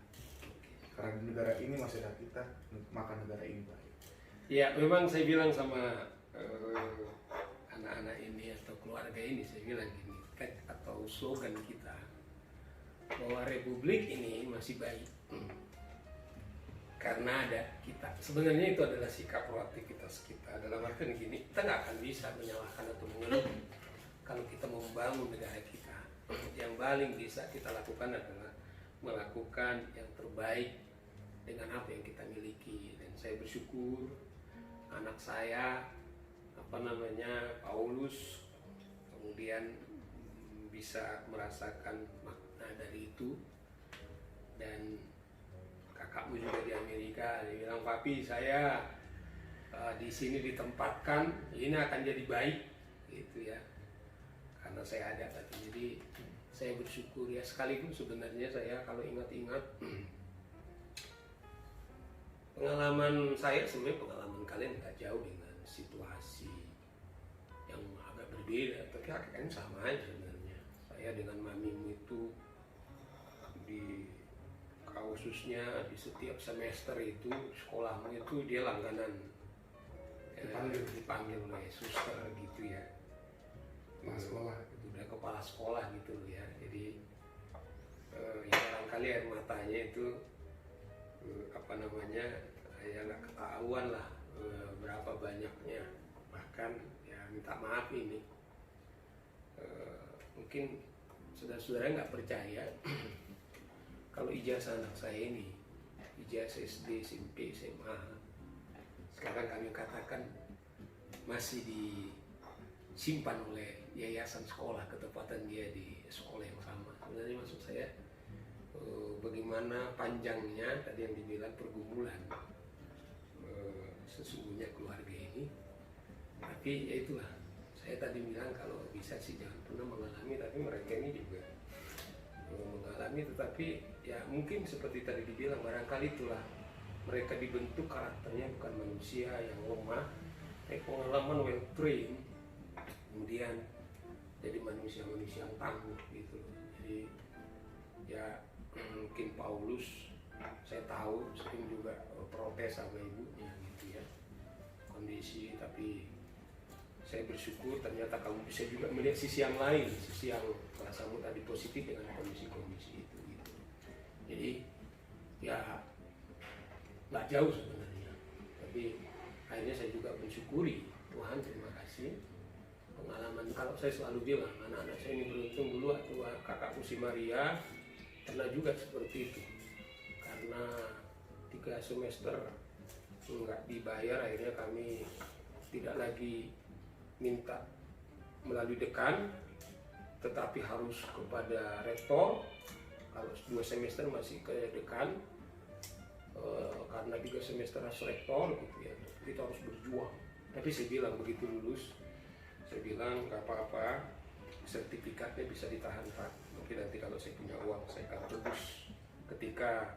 Karena negara ini masih ada kita, maka negara ini baik. Ya, memang saya bilang sama anak-anak ini atau keluarga ini, saya bilang gini, atau slogan kita, bahwa republik ini masih baik karena ada kita. Sebenarnya itu adalah sikap proaktivitas kita. Dalam artian gini, kita nggak akan bisa menyalahkan atau mengeluh kalau kita membangun negara kita. Yang paling bisa kita lakukan adalah melakukan yang terbaik dengan apa yang kita miliki. Dan saya bersyukur anak saya Paulus kemudian bisa merasakan makna dari itu. Dan kakakmu juga di Amerika, dia bilang, papi saya di sini ditempatkan, ini akan jadi baik, gitu ya, karena saya ada tadi. Jadi saya bersyukur ya. Sekaligus sebenarnya saya kalau ingat-ingat pengalaman saya, sebenarnya pengalaman kalian nggak jauh dengan situasi yang agak berbeda, tapi akhirnya sama aja sebenarnya. Saya dengan mamimu itu di khususnya di setiap semester itu sekolahmu itu dia langganan dipanggil oleh suster gitu ya, kepala sekolah, itu udah kepala sekolah gitu ya. Jadi ya barangkali air matanya itu ya nggak ketahuan lah berapa banyaknya, bahkan ya minta maaf ini mungkin saudara-saudara nggak percaya kalau ijazah anak saya ini, ijazah SD, SMP, SMA, sekarang kami katakan masih disimpan oleh yayasan sekolah, ketepatan dia di sekolah yang sama. Sebenarnya maksud saya bagaimana panjangnya tadi yang dibilang pergumulan sesungguhnya keluarga ini. Tapi ya itulah, saya tadi bilang kalau bisa sih jangan pernah mengalami, tapi mereka ini juga mengalami. Tetapi ya mungkin seperti tadi dibilang, barangkali itulah mereka dibentuk karakternya bukan manusia yang lemah, tapi pengalaman well trained, kemudian jadi manusia-manusia yang tangguh gitu. Jadi ya mungkin Paulus saya tahu sering juga protes sama ibunya gitu ya kondisi, tapi saya bersyukur ternyata kamu bisa juga melihat sisi yang lain, sisi yang perasaanmu tadi positif dengan kondisi-kondisi itu gitu. Jadi ya nggak jauh sebenarnya, tapi akhirnya saya juga mensyukuri Tuhan, terima kasih pengalaman. Kalau saya selalu bilang anak-anak saya ini beruntung, dulu waktu kakakku si Maria pernah juga seperti itu, karena 3 semester nggak dibayar, akhirnya kami tidak lagi minta melalui dekan, tetapi harus kepada rektor. Kalau 2 semester masih ke dekan, karena 3 semester harus rektor gitu ya, kita harus berjuang. Tapi saya bilang begitu lulus, saya bilang nggak apa-apa, sertifikatnya bisa ditahan Pak, mungkin nanti kalau saya punya uang saya akan tebus ketika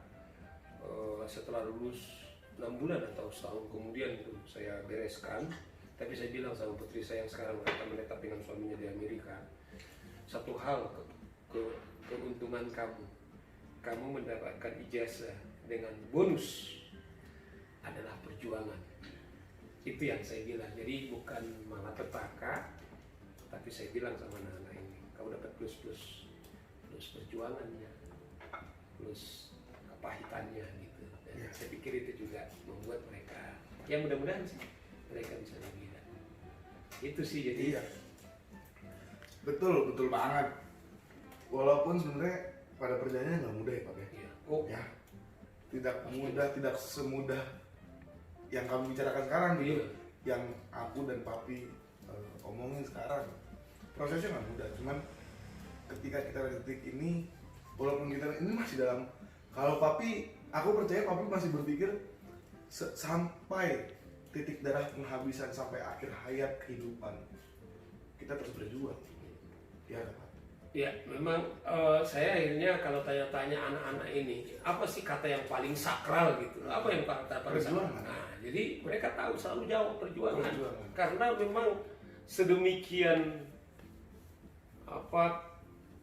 setelah lulus 6 bulan atau setahun kemudian itu saya bereskan. Tapi saya bilang sama putri saya yang sekarang mereka menetap dengan suaminya di Amerika, satu hal keuntungan kamu mendapatkan ijazah dengan bonus adalah perjuangan. Itu yang saya bilang. Jadi bukan malah petaka, tapi saya bilang sama anak-anak ini, kamu dapat plus perjuangannya, plus kepahitannya gitu. Dan saya pikir itu juga membuat mereka, ya mudah-mudahan sih mereka bisa lebih. Itu sih jadi. Iya. Betul banget. Walaupun sebenarnya pada perjalanannya nggak mudah ya Pak ya. Iya. Ya. Tidak mudah, tidak semudah yang kami bicarakan sekarang gitu. Yang aku dan Papi omongin sekarang. Prosesnya nggak mudah, cuman ketika kita ada detik ini, walaupun kita ini masih dalam, kalau papi, aku percaya papi masih berpikir sampai titik darah penghabisan, sampai akhir hayat kehidupan kita terus berjuang. Ya Pak. Ya, memang saya akhirnya kalau tanya-tanya anak-anak ini, apa sih kata yang paling sakral gitu? Apa yang kata paling sakral? Perjuangan. Nah, jadi mereka tahu selalu jawab perjuangan. Perjuangan. Karena memang sedemikian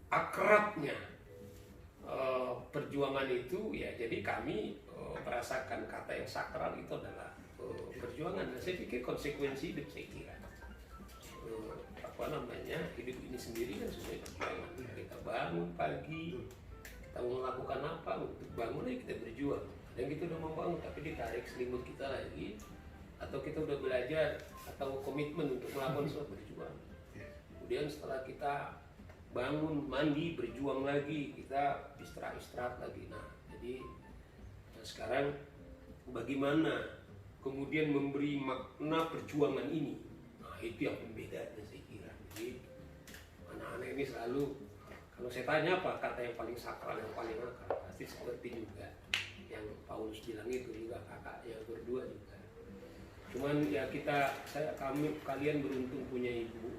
akrabnya perjuangan itu, ya jadi kami merasakan kata yang sakral itu adalah perjuangan. Dan saya pikir konsekuensi hidup, saya kira hidup ini sendiri kan sesuai perjuangan. Kita bangun pagi, kita mau melakukan apa, untuk bangun aja kita berjuang. Dan kita udah mau bangun tapi ditarik selimut kita lagi, atau kita udah belajar atau komitmen untuk melakukan sesuatu, berjuang. Kemudian setelah kita bangun, mandi, berjuang lagi, kita istirahat lagi. Nah, jadi sekarang bagaimana kemudian memberi makna perjuangan ini? Nah, itu yang pembedanya saya kira. Jadi anak-anak ini selalu, kalau saya tanya apa kata yang paling sakral, yang paling akar, pasti seperti juga yang Paulus bilang itu, juga kakaknya berdua juga. Cuman ya kalian beruntung punya ibu.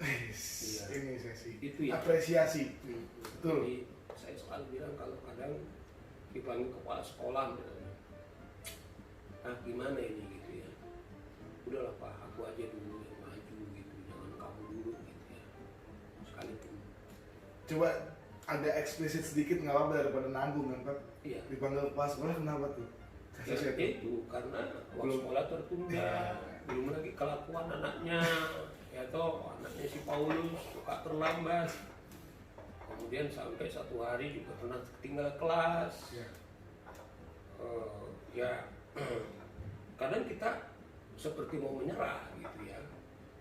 Iya. Ini sesi Itu ya. Apresiasi. Betul. Jadi saya selalu bilang kalau kadang dipanggil kepala sekolah, gimana ini gitu ya. Udahlah Pak, aku aja dulu yang maju gitu, jangan kamu dulu gitu ya. Sekalipun. Coba ada eksplisit sedikit nggak apa-apa daripada nanggung kan Pak? Iya. Dipanggil pas sekolah kenapa tuh? Ya, itu karena waktu sekolah tertunda, belum lagi kelakuan anaknya, ya toh anaknya si Paulus suka terlambat. Kemudian sampai satu hari juga pernah tinggal kelas. Kadang kita seperti mau menyerah gitu ya.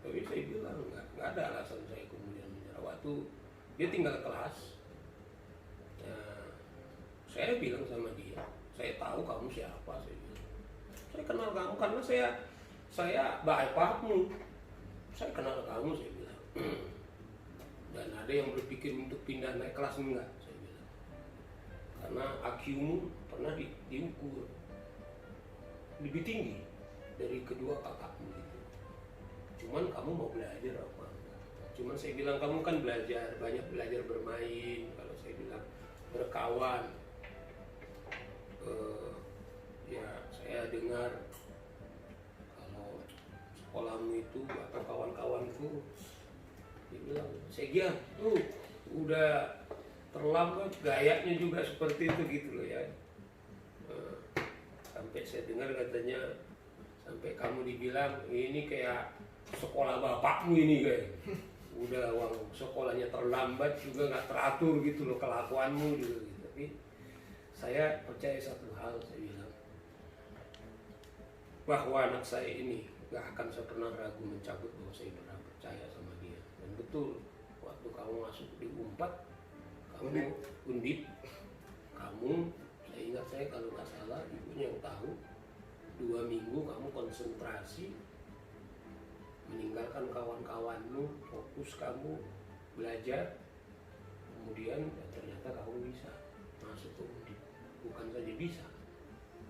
Tapi saya bilang nggak ada alasan saya kemudian menyerah. Waktu dia tinggal kelas, saya bilang sama dia, saya tahu kamu siapa, saya bilang. Saya kenal kamu karena saya bapakmu. Saya kenal kamu, saya bilang. Dan ada yang berpikir untuk pindah naik kelas, enggak, saya bilang. Karena IQ-mu pernah diukur lebih tinggi dari kedua kakakmu gitu. Cuman kamu mau belajar apa? Cuman saya bilang kamu kan banyak belajar bermain. Kalau saya bilang berkawan. Ya saya dengar kalau sekolahmu itu atau kawan-kawanku, dia bilang, Segian tuh udah terlambat, gayanya juga seperti itu gitu loh ya. Sampai saya dengar katanya, sampai kamu dibilang ini kayak sekolah bapakmu ini kayak. Udah uang sekolahnya terlambat juga nggak teratur gitu loh kelakuanmu juga gitu. Tapi saya percaya satu hal, saya bilang bahwa anak saya ini gak akan saya pernah ragu mencabut bahwa saya pernah percaya sama dia. Dan betul, waktu kamu masuk di Unpad, kamu Undip, kamu, saya ingat saya kalau nggak salah ibunya yang tahu, 2 minggu kamu konsentrasi, meninggalkan kawan-kawanmu, fokus kamu belajar, kemudian ya, ternyata kamu bisa masuk ke Undip. Bukan saja bisa,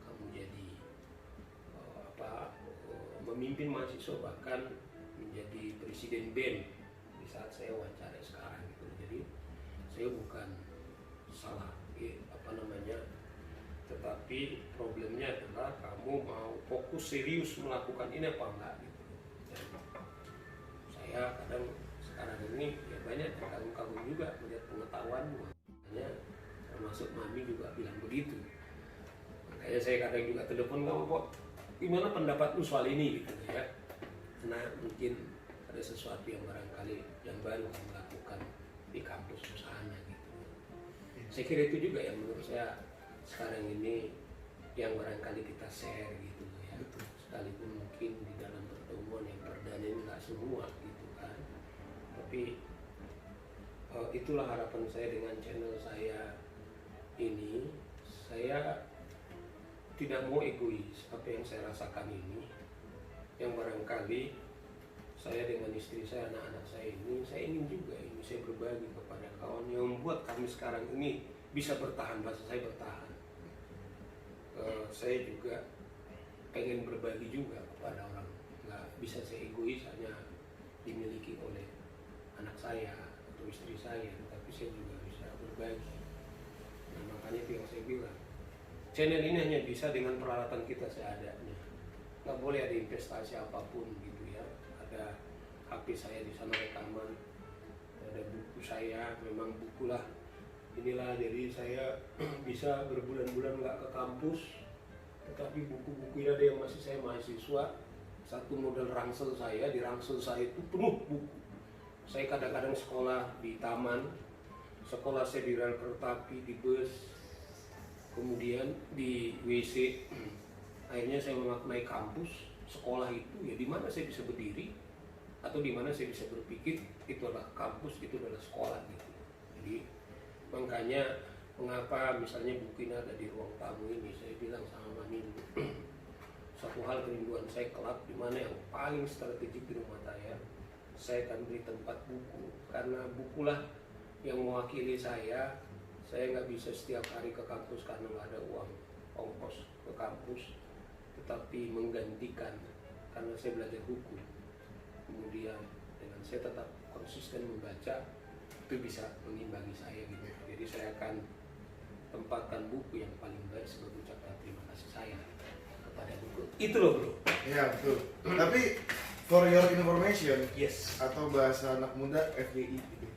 kamu jadi memimpin mahasiswa, bahkan menjadi presiden BEM di saat saya wawancara sekarang gitu. Jadi saya bukan salah tetapi problemnya adalah kamu mau fokus serius melakukan ini apa enggak gitu. Dan saya kadang sekarang ini ya banyak kagum-kagum juga melihat pengetahuanmu, makanya termasuk mami juga bilang begitu. Makanya saya kadang juga telepon kamu, kok gimana pendapatmu soal ini gitu ya. Nah mungkin ada sesuatu yang barangkali yang baru kamu lakukan di kampus usahanya gitu. Saya kira itu juga yang menurut saya sekarang ini yang barangkali kita share gitu ya. Betul. Sekalipun mungkin di dalam pertemuan yang perdana ini nggak semua gitu kan. Tapi itulah harapan saya dengan channel saya ini. Saya tidak mau egois. Apa yang saya rasakan ini, yang barangkali saya dengan istri saya, anak-anak saya ini, saya ingin juga ini saya berbagi kepada kawan yang membuat kami sekarang ini bisa bertahan, bahasa saya bertahan. Saya juga pengen berbagi juga kepada orang, nggak bisa saya egois hanya dimiliki oleh anak saya atau istri saya, tapi saya juga bisa berbagi. Nah, makanya itu yang saya bilang, channel ini hanya bisa dengan peralatan kita seadanya, nggak boleh ada investasi apapun gitu ya. Ada HP saya di sana rekaman, ada buku saya, memang bukulah inilah, jadi saya bisa berbulan-bulan nggak ke kampus, tetapi buku-buku ini ada yang masih saya mahasiswa. Satu model ransel saya, di ransel saya itu penuh buku. Saya kadang-kadang sekolah di taman, sekolah saya di rel kereta api, di bus, kemudian di WC. Akhirnya saya memaknai kampus, sekolah itu ya di mana saya bisa berdiri atau di mana saya bisa berpikir, itu adalah kampus, itu adalah sekolah gitu. Jadi makanya mengapa misalnya buku ini ada di ruang tamu ini, saya bilang sama Mami, satu hal kerinduan saya kelak di mana yang paling strategik di rumah saya akan beri tempat buku, karena bukulah yang mewakili saya. Saya nggak bisa setiap hari ke kampus karena nggak ada uang ongkos ke kampus, tetapi menggantikan karena saya belajar buku. Kemudian dengan saya tetap konsisten membaca, itu bisa mengimbangi saya gitu. Jadi saya akan tempatkan buku yang paling baik sebagai ucapan terima kasih saya kepada buku. Itu loh bro. Iya betul. Tapi for your information, Yes. atau bahasa anak muda FYI gitu.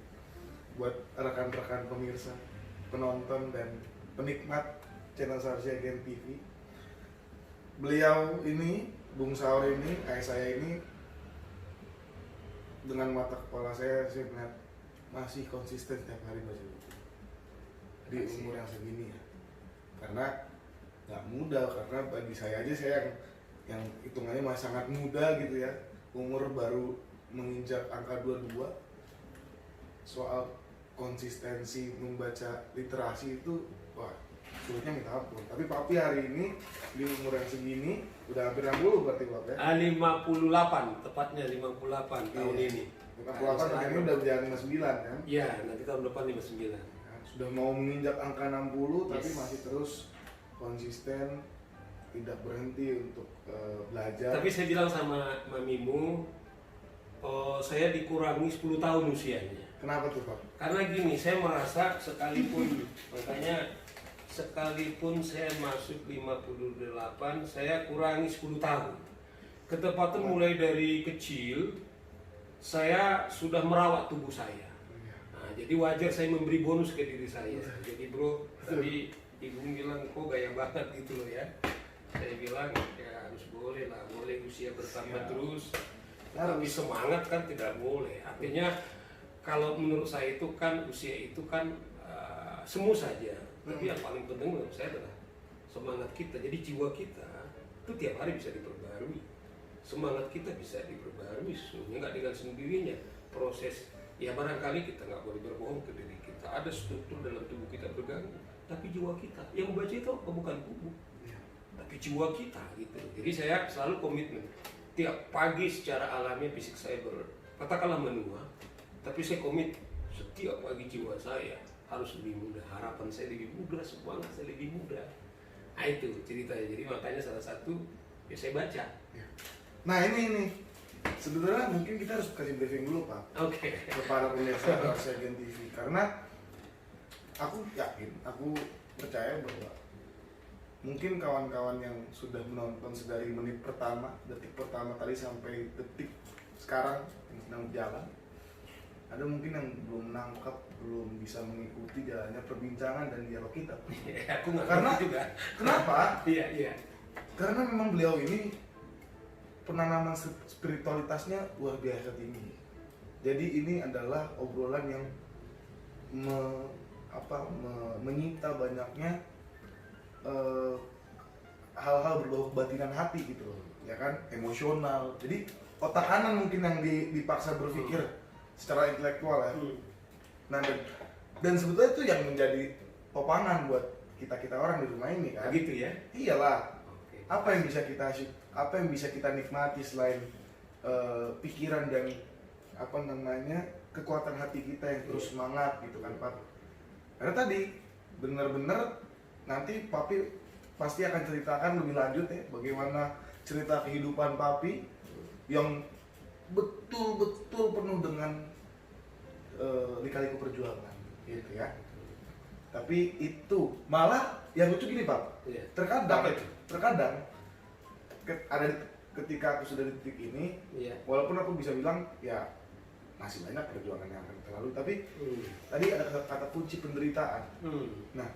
Buat rekan-rekan pemirsa, penonton dan penikmat channel Sarsya Gen TV. Beliau ini, Bung Saur ini, ayah saya ini, dengan mata kepala saya melihat masih konsisten setiap hari baca buku di umur yang segini ya. Karena nggak mudah, karena bagi saya aja, saya yang hitungannya masih sangat muda gitu ya, umur baru menginjak angka 22, soal konsistensi membaca literasi itu wah sulitnya minta ampun. Tapi Papi hari ini di umur yang segini udah hampir 60 berarti Pak ya? 58, tepatnya 58 tahun Iya. ini. 58 tahun ini udah berjalan 59 kan? Iya, nanti tahun depan 59. Nah, sudah mau menginjak angka 60 tapi Yes. masih terus konsisten, tidak berhenti untuk belajar. Tapi saya bilang sama Mamimu, saya dikurangi 10 tahun usianya. Kenapa tuh Pak? Karena gini, saya merasa sekalipun, makanya sekalipun saya masuk 58, saya kurangi 10 tahun. Ketepatan mulai dari kecil, saya sudah merawat tubuh saya. Nah, jadi wajar saya memberi bonus ke diri saya. Jadi bro, tadi ibu bilang, kok gaya banget gitu loh ya. Saya bilang, ya harus boleh lah, boleh usia bertambah terus. Tapi semangat kan tidak boleh. Artinya, kalau menurut saya itu kan usia itu kan semu saja, tapi yang paling penting menurut saya adalah semangat kita. Jadi jiwa kita itu tiap hari bisa diperbarui, semangat kita bisa diperbarui sesungguhnya, nggak dengan sendirinya. Proses ya barangkali kita nggak boleh berbohong ke diri kita, ada struktur dalam tubuh kita berganggu, tapi jiwa kita yang membaca itu bukan tubuh, tapi jiwa kita gitu. Jadi saya selalu komitmen tiap pagi secara alami fisik saya katakanlah menua, tapi saya komit setiap pagi jiwa saya harus lebih muda, harapan saya lebih muda, semangat saya lebih muda. Nah itu ceritanya. Jadi makanya salah satu ya saya baca. Nah ini sebenarnya mungkin kita harus kasih briefing dulu Pak. Oke. Kepada pemirsa Sarsya Gen TV, karena aku yakin, aku percaya bahwa mungkin kawan-kawan yang sudah menonton sedari menit pertama, detik pertama tadi sampai detik sekarang yang sedang berjalan, ada mungkin yang belum nangkep, belum bisa mengikuti jalannya perbincangan dan dialog kita. Aku nggak Karena ngerti juga. kenapa? Iya. Karena memang beliau ini penanaman spiritualitasnya luar biasa tinggi. Jadi ini adalah obrolan yang menyita banyaknya hal-hal berbau kebatinan hati gitu loh, ya kan, emosional. Jadi otak kanan mungkin yang dipaksa berpikir secara intelektual ya. Nah dan sebetulnya itu yang menjadi topangan buat kita orang di rumah ini kan. Begitu ya. Iyalah. Oke. Apa yang bisa kita nikmati selain pikiran dan apa namanya kekuatan hati kita yang terus semangat gitu kan Pak. Karena tadi benar-benar nanti Papi pasti akan ceritakan lebih lanjut ya bagaimana cerita kehidupan Papi yang betul-betul penuh dengan lika-liku perjuangan gitu ya. Tapi itu malah yang lucu gini Pak, terkadang ada ketika aku sudah di titik ini, walaupun aku bisa bilang ya masih banyak perjuangan yang akan terlalu, tapi tadi ada kata kunci penderitaan. Nah,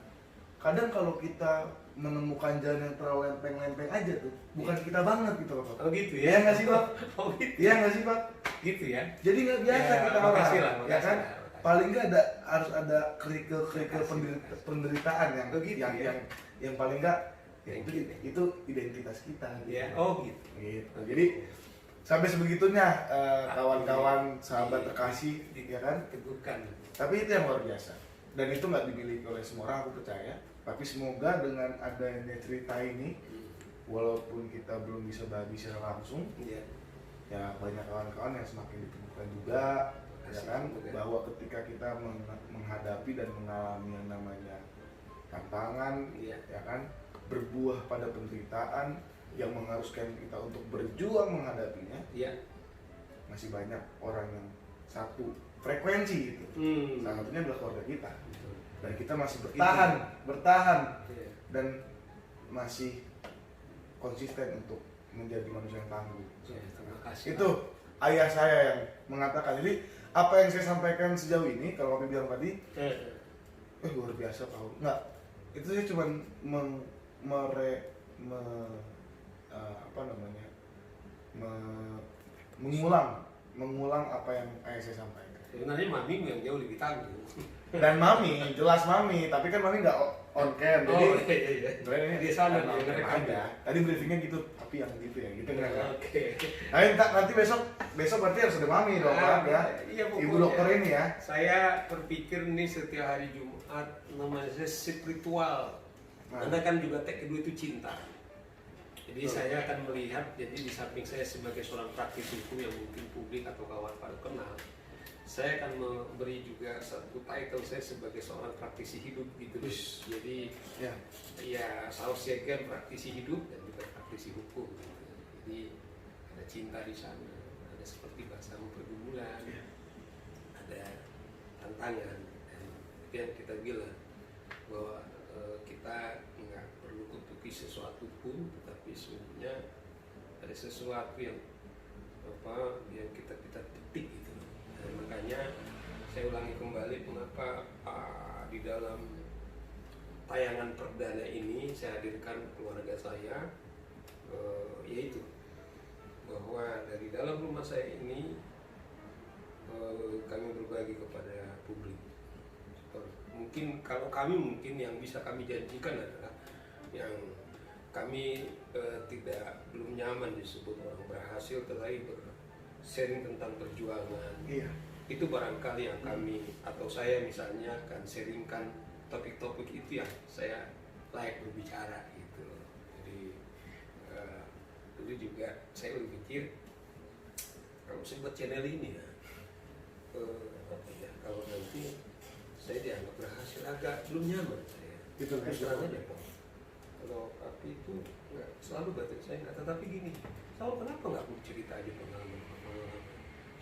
kadang kalau kita menemukan jalan yang terlalu lempeng-lempeng aja tuh, bukan kita banget gitu loh Pak. Oh gitu ya? Iya nggak sih Pak? Oh gitu. Iya nggak sih Pak? Gitu ya? Jadi nggak biasa Ya, kita makasih orang, lah, ya kan? lah. Paling nggak harus ada kerikil penderitaan yang Oh gitu ya? yang paling nggak ya Yang itu, gitu. itu identitas kita. Gitu. Ya, oh gitu. Gitu. Jadi sampai sebegitunya kawan-kawan sahabat terkasih, ya kan? Teguhkan. Tapi itu yang luar biasa dan itu nggak dimiliki oleh semua orang, aku percaya. Tapi semoga dengan adanya cerita ini, walaupun kita belum bisa bagi secara langsung, ya banyak kawan-kawan yang semakin ditemukan juga, ya kan? Bahwa ketika kita menghadapi dan mengalami yang namanya tantangan, ya kan, berbuah pada penderitaan yang mengharuskan kita untuk berjuang menghadapinya, masih banyak orang yang satu frekuensi gitu. Salah satunya adalah keluarga kita. Dan kita masih bertahan dan masih konsisten untuk menjadi manusia yang tangguh. Terima kasih. Itu ayah saya yang mengatakan. Jadi apa yang saya sampaikan sejauh ini, kalau Papi bilang tadi, luar biasa Pak. Enggak, itu saya cuma mengulang apa yang ayah saya sampaikan. Sebenarnya mami yang jauh lebih tangguh. Dan mami, jelas mami, tapi kan mami nggak on cam, jadi iya. Di sana dia ngerekam aja. Tadi briefingnya gitu, tapi yang gitu ya, gitu kan. Oke. Nanti besok berarti harus ada mami dong, Pak ya. Iya, Ibu dokter ini ya. Saya berpikir nih setiap hari Jumat namanya spiritual. Anda kan juga tag kedua itu cinta. Jadi saya akan melihat, jadi di samping saya sebagai seorang praktisi hukum yang mungkin publik atau kawan pada kenal, saya akan memberi juga satu title saya sebagai seorang praktisi hidup gitu. Jadi ya saus jaga praktisi hidup dan juga praktisi hukum gitu. Jadi ada cinta di sana, ada seperti bahasamu pergumulan, ada tantangan, dan itu yang kita bilang bahwa kita nggak perlu kutuki sesuatu pun, tetapi sebenarnya ada sesuatu yang kita petik gitu. Dan makanya saya ulangi kembali mengapa di dalam tayangan perdana ini saya hadirkan keluarga saya, yaitu bahwa dari dalam rumah saya ini kami berbagi kepada publik. Mungkin kalau mungkin yang bisa kami janjikan adalah yang kami belum nyaman disebut orang berhasil, tetapi sharing tentang perjuangan. Itu barangkali yang kami atau saya misalnya akan sharingkan topik-topik itu yang saya layak berbicara gitu. Jadi dulu juga saya berpikir kalau saya buat channel ini kalau nanti saya dianggap berhasil, agak belum nyaman saya. Itu terang aja Pak. Kalau Papi itu nggak selalu batin saya nggak, tetapi gini, tahu kenapa nggak mau cerita aja pengalaman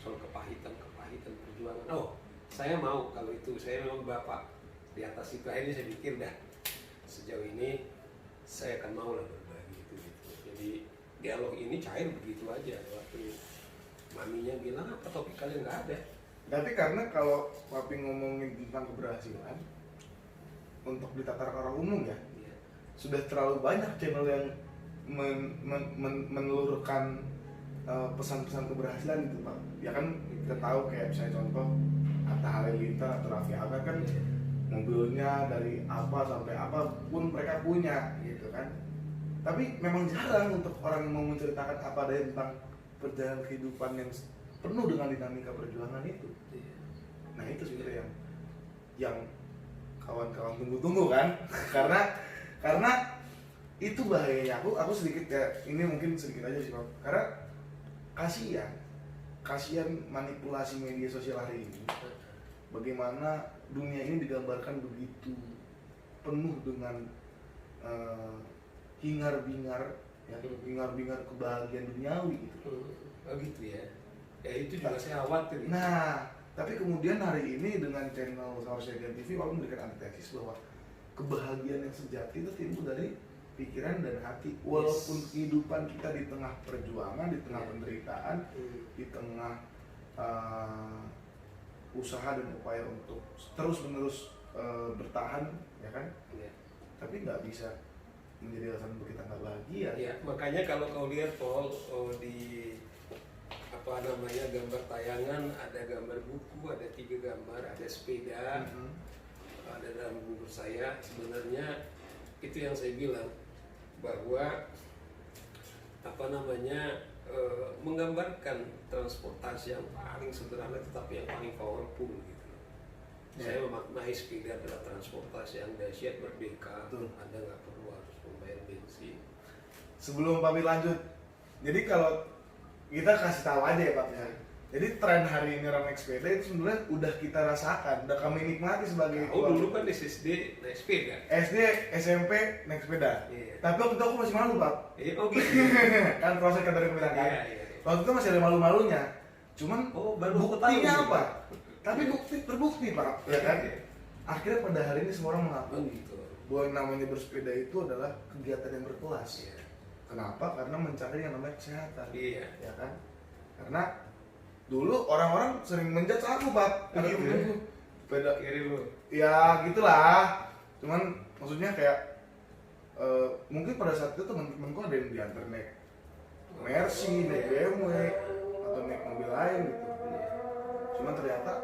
soal kepahitan perjuangan. Oh, saya mau kalau itu, saya memang bapak di atas itu. Akhirnya saya pikir dah sejauh ini saya akan mau lah berbagi itu gitu. Jadi dialog ini cair begitu aja. Waktu maminya bilang apa topik kalian nggak ada. Tapi karena kalau Papi ngomongin tentang keberhasilan untuk ditatar orang umum ya, sudah terlalu banyak channel yang menelurkan pesan-pesan keberhasilan itu Pak. Ya kan kita tahu kayak misalnya contoh Atta Halilintar atau Raffi Ahmad kan mobilnya dari apa sampai apa pun mereka punya gitu kan. Tapi memang jarang untuk orang yang mau menceritakan apa ada tentang perjalanan kehidupan yang penuh dengan dinamika perjuangan itu. Nah itu sebenarnya yang kawan-kawan tunggu-tunggu kan. karena itu bahayanya. Aku sedikit ya, ini mungkin sedikit aja sih Pak. Karena kasihan manipulasi media sosial hari ini. Bagaimana dunia ini digambarkan begitu penuh dengan hingar-bingar, ya, hingar-bingar kebahagiaan duniawi gitu. Oh gitu ya. Ya itu juga saya khawatir. Nah, tapi kemudian hari ini dengan channel Saursiaga TV walaupun memberikan antitesis bahwa kebahagiaan yang sejati itu timbul dari pikiran dan hati. Walaupun kehidupan kita di tengah perjuangan, di tengah penderitaan, di tengah usaha dan upaya untuk terus-menerus bertahan, ya kan? Tapi nggak bisa menjadi alasan untuk kita nggak bahagia. Ya, makanya kalau kau lihat Paul di apa namanya gambar tayangan, ada gambar buku, ada 3 gambar, ada sepeda, ada dalam buku saya. Sebenarnya itu yang saya bilang bahwa apa namanya menggambarkan transportasi yang paling sederhana tetapi yang paling powerful gitu. Saya memaknai sepeda adalah transportasi yang dahsyat, merdeka. Anda nggak perlu harus membayar bensin. Sebelum Pak lanjut, jadi kalau kita kasih tahu aja ya Pak ya. Jadi tren hari ini orang naik sepeda itu sebenarnya udah kita rasakan, udah kami nikmati sebagai dulu kan di SD naik sepeda. SD, SMP naik sepeda. Tapi waktu itu aku masih malu Pak. Oh gitu. Kan proses kan dari bilang kan. Waktu itu masih ada malu-malunya. Cuman buktinya apa? Tapi terbukti Pak, ya kan? Akhirnya pada hari ini semua orang mengakui bahwa yang namanya bersepeda itu adalah kegiatan yang berkelas. Kenapa? Karena mencari yang namanya kesehatan. Ya kan? Karena dulu orang-orang sering menjudge aku Pak. Sepeda kiri lu. Ya gitulah. Cuman maksudnya kayak mungkin pada saat itu teman-temanku ada yang diantar naik Mercy, naik BMW, atau naik mobil lain gitu. Cuman ternyata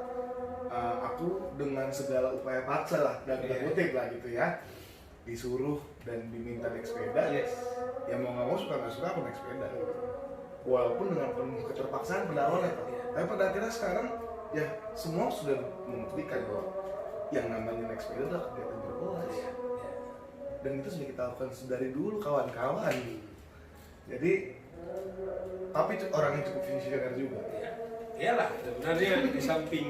aku dengan segala upaya paksa lah, dan kutip lah gitu ya, disuruh dan diminta naik sepeda. Ya mau nggak mau, suka nggak suka aku naik sepeda. Walaupun dengan penuh keterpaksaan pada awalnya, tapi pada akhirnya sekarang ya semua sudah membuktikan bahwa yang namanya naik sepeda adalah kegiatan berkelas. Dan itu sudah kita lakukan dari dulu kawan-kawan. Jadi tapi orang yang cukup visioner juga. Iyalah, sebenarnya di samping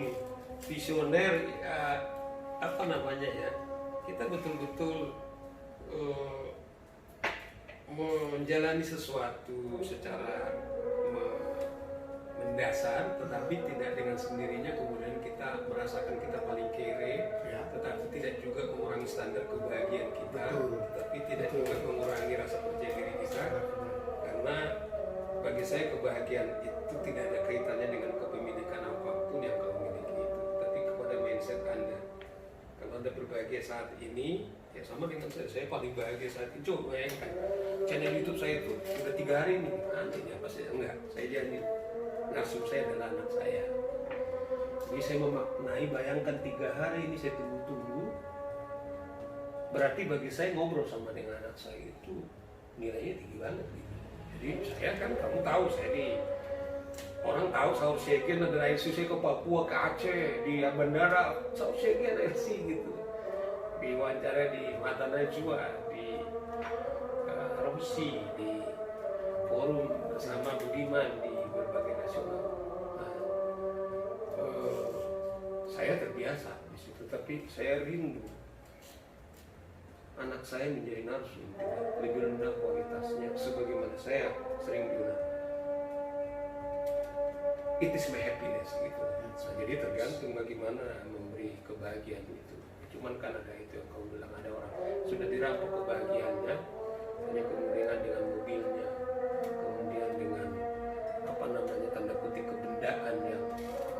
visioner apa namanya ya, kita betul-betul menjalani sesuatu secara mendasar, tetapi tidak dengan sendirinya kemudian kita merasakan kita paling kere, tetapi tidak juga mengurangi standar kebahagiaan kita, tapi tidak juga mengurangi rasa percaya diri kita, karena bagi saya kebahagiaan itu tidak ada kaitannya dengan kepemilikan apapun yang kau miliki itu, tapi kepada mindset Anda. Kalau Anda berbahagia saat ini, ya sama dengan saya paling bahagia saat itu. Coba bayangkan, channel YouTube saya itu udah 3 hari ini, anjing apa sih? Enggak, saya jamin narsum saya adalah anak saya. Jadi saya memaknai, bayangkan 3 hari ini saya tunggu-tunggu, berarti bagi saya ngobrol sama dengan anak saya itu nilainya tinggi banget gitu. Jadi saya kan, kamu tahu saya di orang tahu Saursiaga adalah LC, saya ke Papua, ke Aceh, di bandara Saursiaga ada LC gitu, di wawancara di Mata Najwa, di Rosi, di forum bersama Budiman di berbagai nasional. Nah, saya terbiasa di situ, tapi saya rindu anak saya menjadi narsum lebih rendah kualitasnya, sebagaimana saya sering bilang, it is my happiness gitu. Nah, jadi tergantung bagaimana memberi kebahagiaan itu. Cuman kan ada itu yang kau bilang, ada orang sudah dirampok kebahagiaannya hanya kemudian dengan mobilnya, kemudian dengan apa namanya tanda kutip kebendaan yang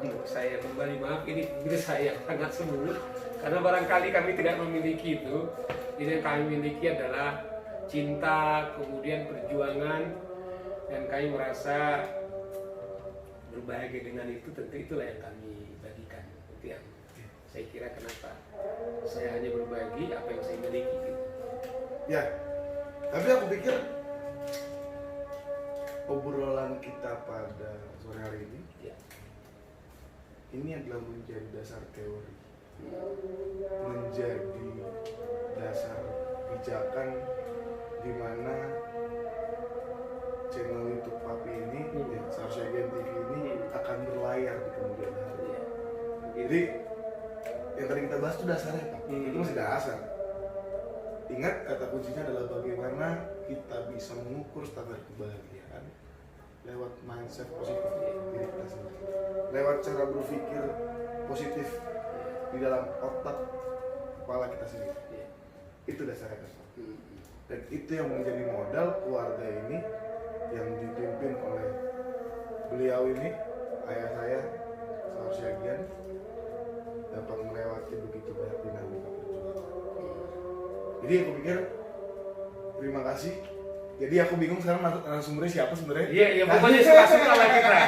menurut saya, kembali maaf ini menurut saya sangat semu, karena barangkali kami tidak memiliki itu. Jadi yang kami miliki adalah cinta, kemudian perjuangan, dan kami merasa berbahagia dengan itu. Tentu itulah yang kami bagikan. Itu yang saya kira kenapa saya hanya berbagi apa yang saya miliki gitu. Ya, tapi aku pikir obrolan kita pada sore hari ini ini adalah menjadi dasar teori, menjadi dasar pijakan di mana channel YouTube Papi ini, ya, Seharusnya Gen TV ini akan berlayar di kemudian hari. Jadi yang tadi kita bahas itu dasarnya Pak, itu masih dasar. Ingat kata kuncinya adalah bagaimana kita bisa mengukur standar kebahagiaan lewat mindset positif diri kita sendiri, lewat cara berpikir positif di dalam otak kepala kita sendiri. Itu dasarnya Pak. Dan itu yang menjadi modal keluarga ini yang dipimpin oleh beliau ini, ayah saya Seharusnya Gian, dapat melewati begitu banyak dinamika perjuangan. Jadi aku pikir terima kasih. Jadi aku bingung sekarang narasumbernya siapa sebenarnya? Iya, pokoknya suka-suka lah kita.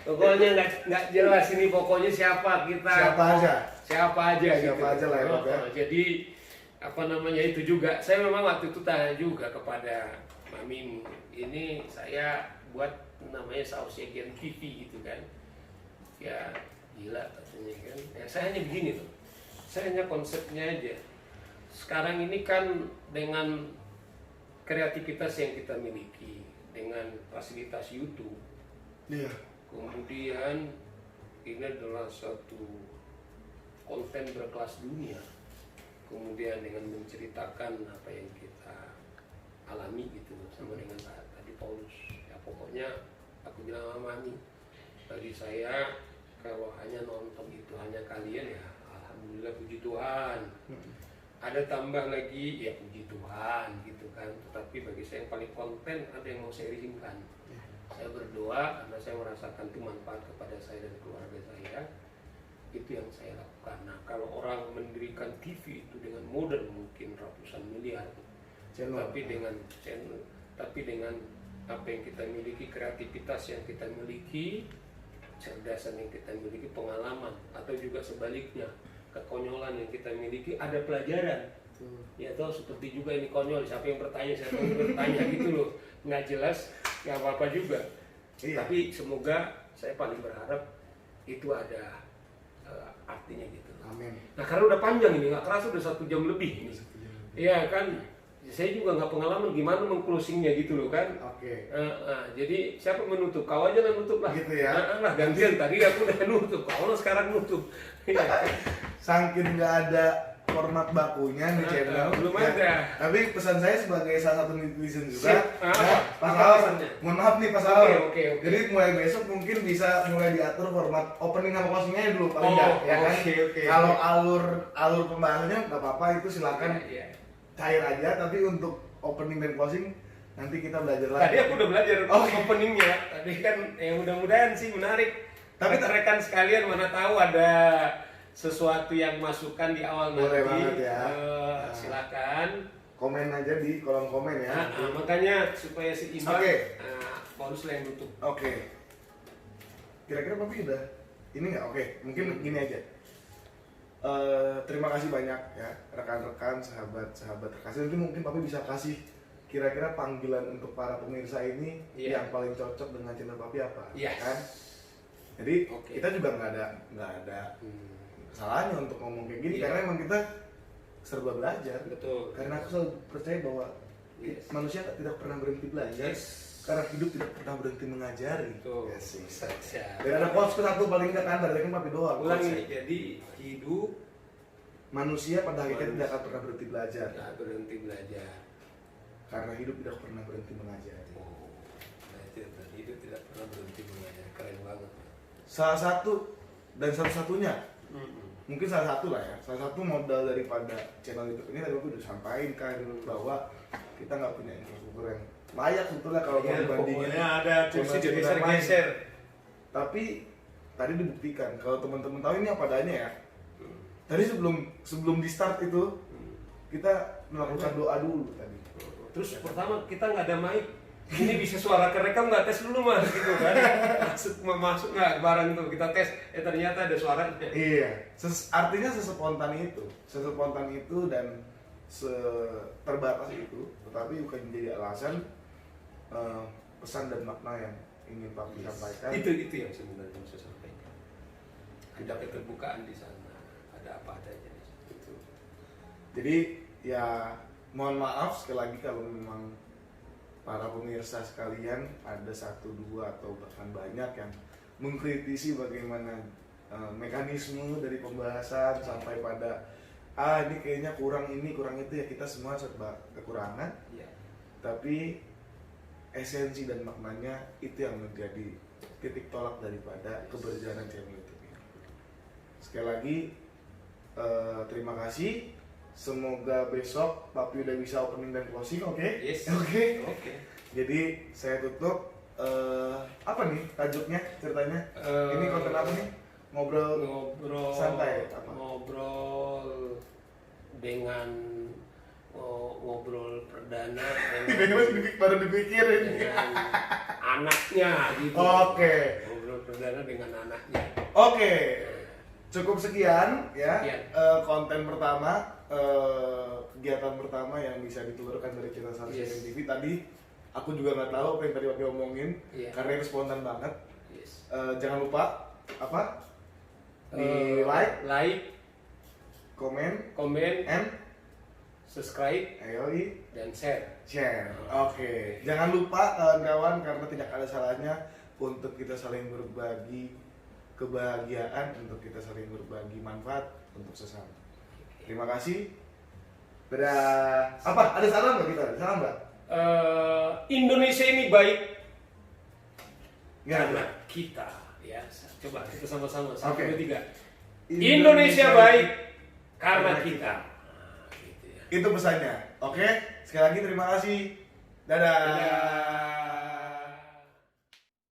Pokoknya nggak jelas ini pokoknya siapa kita. Siapa aja lah ya Pak ya. Jadi apa namanya itu juga. Saya memang waktu itu tanya juga kepada Mami, ini saya buat namanya Seharusnya Gen TV gitu kan. Ya gila katanya kan. Ya saya hanya begini loh. Saya hanya konsepnya aja. Sekarang ini kan dengan kreativitas yang kita miliki, dengan fasilitas YouTube, kemudian ini adalah satu konten berkelas dunia, kemudian dengan menceritakan apa yang kita alami gitu, sama dengan tadi Paulus, ya pokoknya aku bilang sama Mami, bagi saya kalau hanya nonton itu hanya kalian ya alhamdulillah puji Tuhan. Ada tambah lagi ya puji Tuhan gitu kan, tetapi bagi saya yang paling konten ada yang mau saya ringkan. Saya berdoa karena saya merasakan itu manfaat kepada saya dan keluarga saya, itu yang saya lakukan. Nah kalau orang mendirikan TV itu dengan modal mungkin ratusan miliar, tapi dengan apa yang kita miliki, kreativitas yang kita miliki, cerdasan yang kita miliki, pengalaman, atau juga sebaliknya kekonyolan yang kita miliki, ada pelajaran. Ya toh seperti juga ini konyol, siapa yang bertanya gitu loh, nggak jelas, nggak apa-apa juga. Tapi semoga saya paling berharap itu ada artinya gitu. Amin. Nah karena udah panjang ini, nggak kerasa udah 1 jam lebih ini. Iya kan, saya juga nggak pengalaman gimana meng-closingnya gitu loh kan. Jadi siapa menutup? Kau aja lah nutup lah. Gitu ya. Lah gantian, tadi aku udah nutup, kau sekarang nutup. Saking nggak ada format bakunya di channel, belum ada. Tapi pesan saya sebagai salah satu netizen juga, Pas mohon maaf nih Pas Oke. Jadi mulai besok mungkin bisa mulai diatur format opening sama closingnya dulu paling nggak, ya kan? Kalau alur pembahasannya nggak apa-apa, itu silakan cair aja. Tapi untuk opening dan closing nanti kita belajar lagi. Tadi aku udah belajar openingnya. Tadi kan mudah-mudahan sih menarik. Tapi rekan sekalian, mana tahu ada sesuatu yang masukkan di awal. Boleh nanti banget ya. Silakan komen aja di kolom komen ya. Makanya supaya seimbang. Paulus lah yang tutup. Kira-kira Papi udah ini nggak? Mungkin gini aja. Terima kasih banyak ya rekan-rekan, sahabat-sahabat terkasih. Nanti mungkin Papi bisa kasih kira-kira panggilan untuk para pemirsa ini yang paling cocok dengan channel Papi apa, kan? Jadi kita juga nggak ada salahnya untuk ngomong kayak gini, karena emang kita serba belajar. Betul. Karena aku selalu percaya bahwa manusia tidak pernah berhenti belajar, karena hidup tidak pernah berhenti mengajari. Dan ada quotes satu paling nggak kan, dari Papi doang. Ulangi, jadi hidup manusia pada hakikatnya tidak akan pernah berhenti belajar. Karena hidup tidak pernah berhenti mengajari. Hidup tidak pernah berhenti belajar, keren banget. Salah satu dan satu-satunya, mungkin salah satu lah ya, salah satu modal daripada channel YouTube ini tadi aku udah sampaikan bahwa kita nggak punya infrastruktur yang layak sebetulnya kalau mau dibandingin. Ada kursi geser-geser. Tapi tadi dibuktikan kalau teman-teman tahu ini apa adanya ya. Tadi sebelum di start itu kita melakukan doa dulu tadi. Terus pertama kita nggak ada mic. Ini bisa suara kerekam nggak, tes dulu mas gitu kan. Masuk nggak barang itu kita tes, ternyata ada suaranya. Iya, artinya sespontan itu dan terbatas itu, tetapi bukan menjadi alasan pesan dan makna yang ingin Papi sampaikan. Itu yang sebenarnya mau saya sampaikan. Ada keterbukaan di sana, ada apa adanya di situ. Jadi ya mohon maaf sekali lagi kalau memang para pemirsa sekalian ada satu dua atau bahkan banyak yang mengkritisi bagaimana mekanisme dari pembahasan sampai pada ini kayaknya kurang ini kurang itu, ya kita semua serba kekurangan. Iya. Tapi esensi dan maknanya itu yang menjadi titik tolak daripada keberjalanan channel YouTube ini. Sekali lagi terima kasih. Semoga besok Papi udah bisa opening dan closing, oke? Yes. Oke. Oke. Jadi saya tutup. Apa nih tajuknya ceritanya? Ini konten apa nih? Ngobrol santai apa? Ngobrol dengan ngobrol perdana Ini masih baru dipikirin. dengan anaknya gitu. Oke. Ngobrol perdana dengan anaknya. Oke. Cukup sekian ya. Sekian. Konten pertama, kegiatan pertama yang bisa ditelurkan dari Channel Sari Yes. TV tadi. Aku juga nggak tahu apa yang tadi Papi omongin, Iya. karena itu spontan banget. Yes. Jangan lupa apa? Di like, komen, and subscribe ayo dan share. share. Oke. Jangan lupa kawan-kawan, karena tidak ada salahnya untuk kita saling berbagi kebahagiaan, untuk kita saling berbagi manfaat untuk sesama. Terima kasih. Dadah. Apa? Ada salam nggak kita? Ada salam nggak? Indonesia ini baik Nggak ada. karena kita, ya. Coba kita sama-sama. Oke. 1, 2, 3. Indonesia baik karena kita. Nah, gitu ya. Itu pesannya. Oke. Sekali lagi terima kasih. Dadah. Dadah.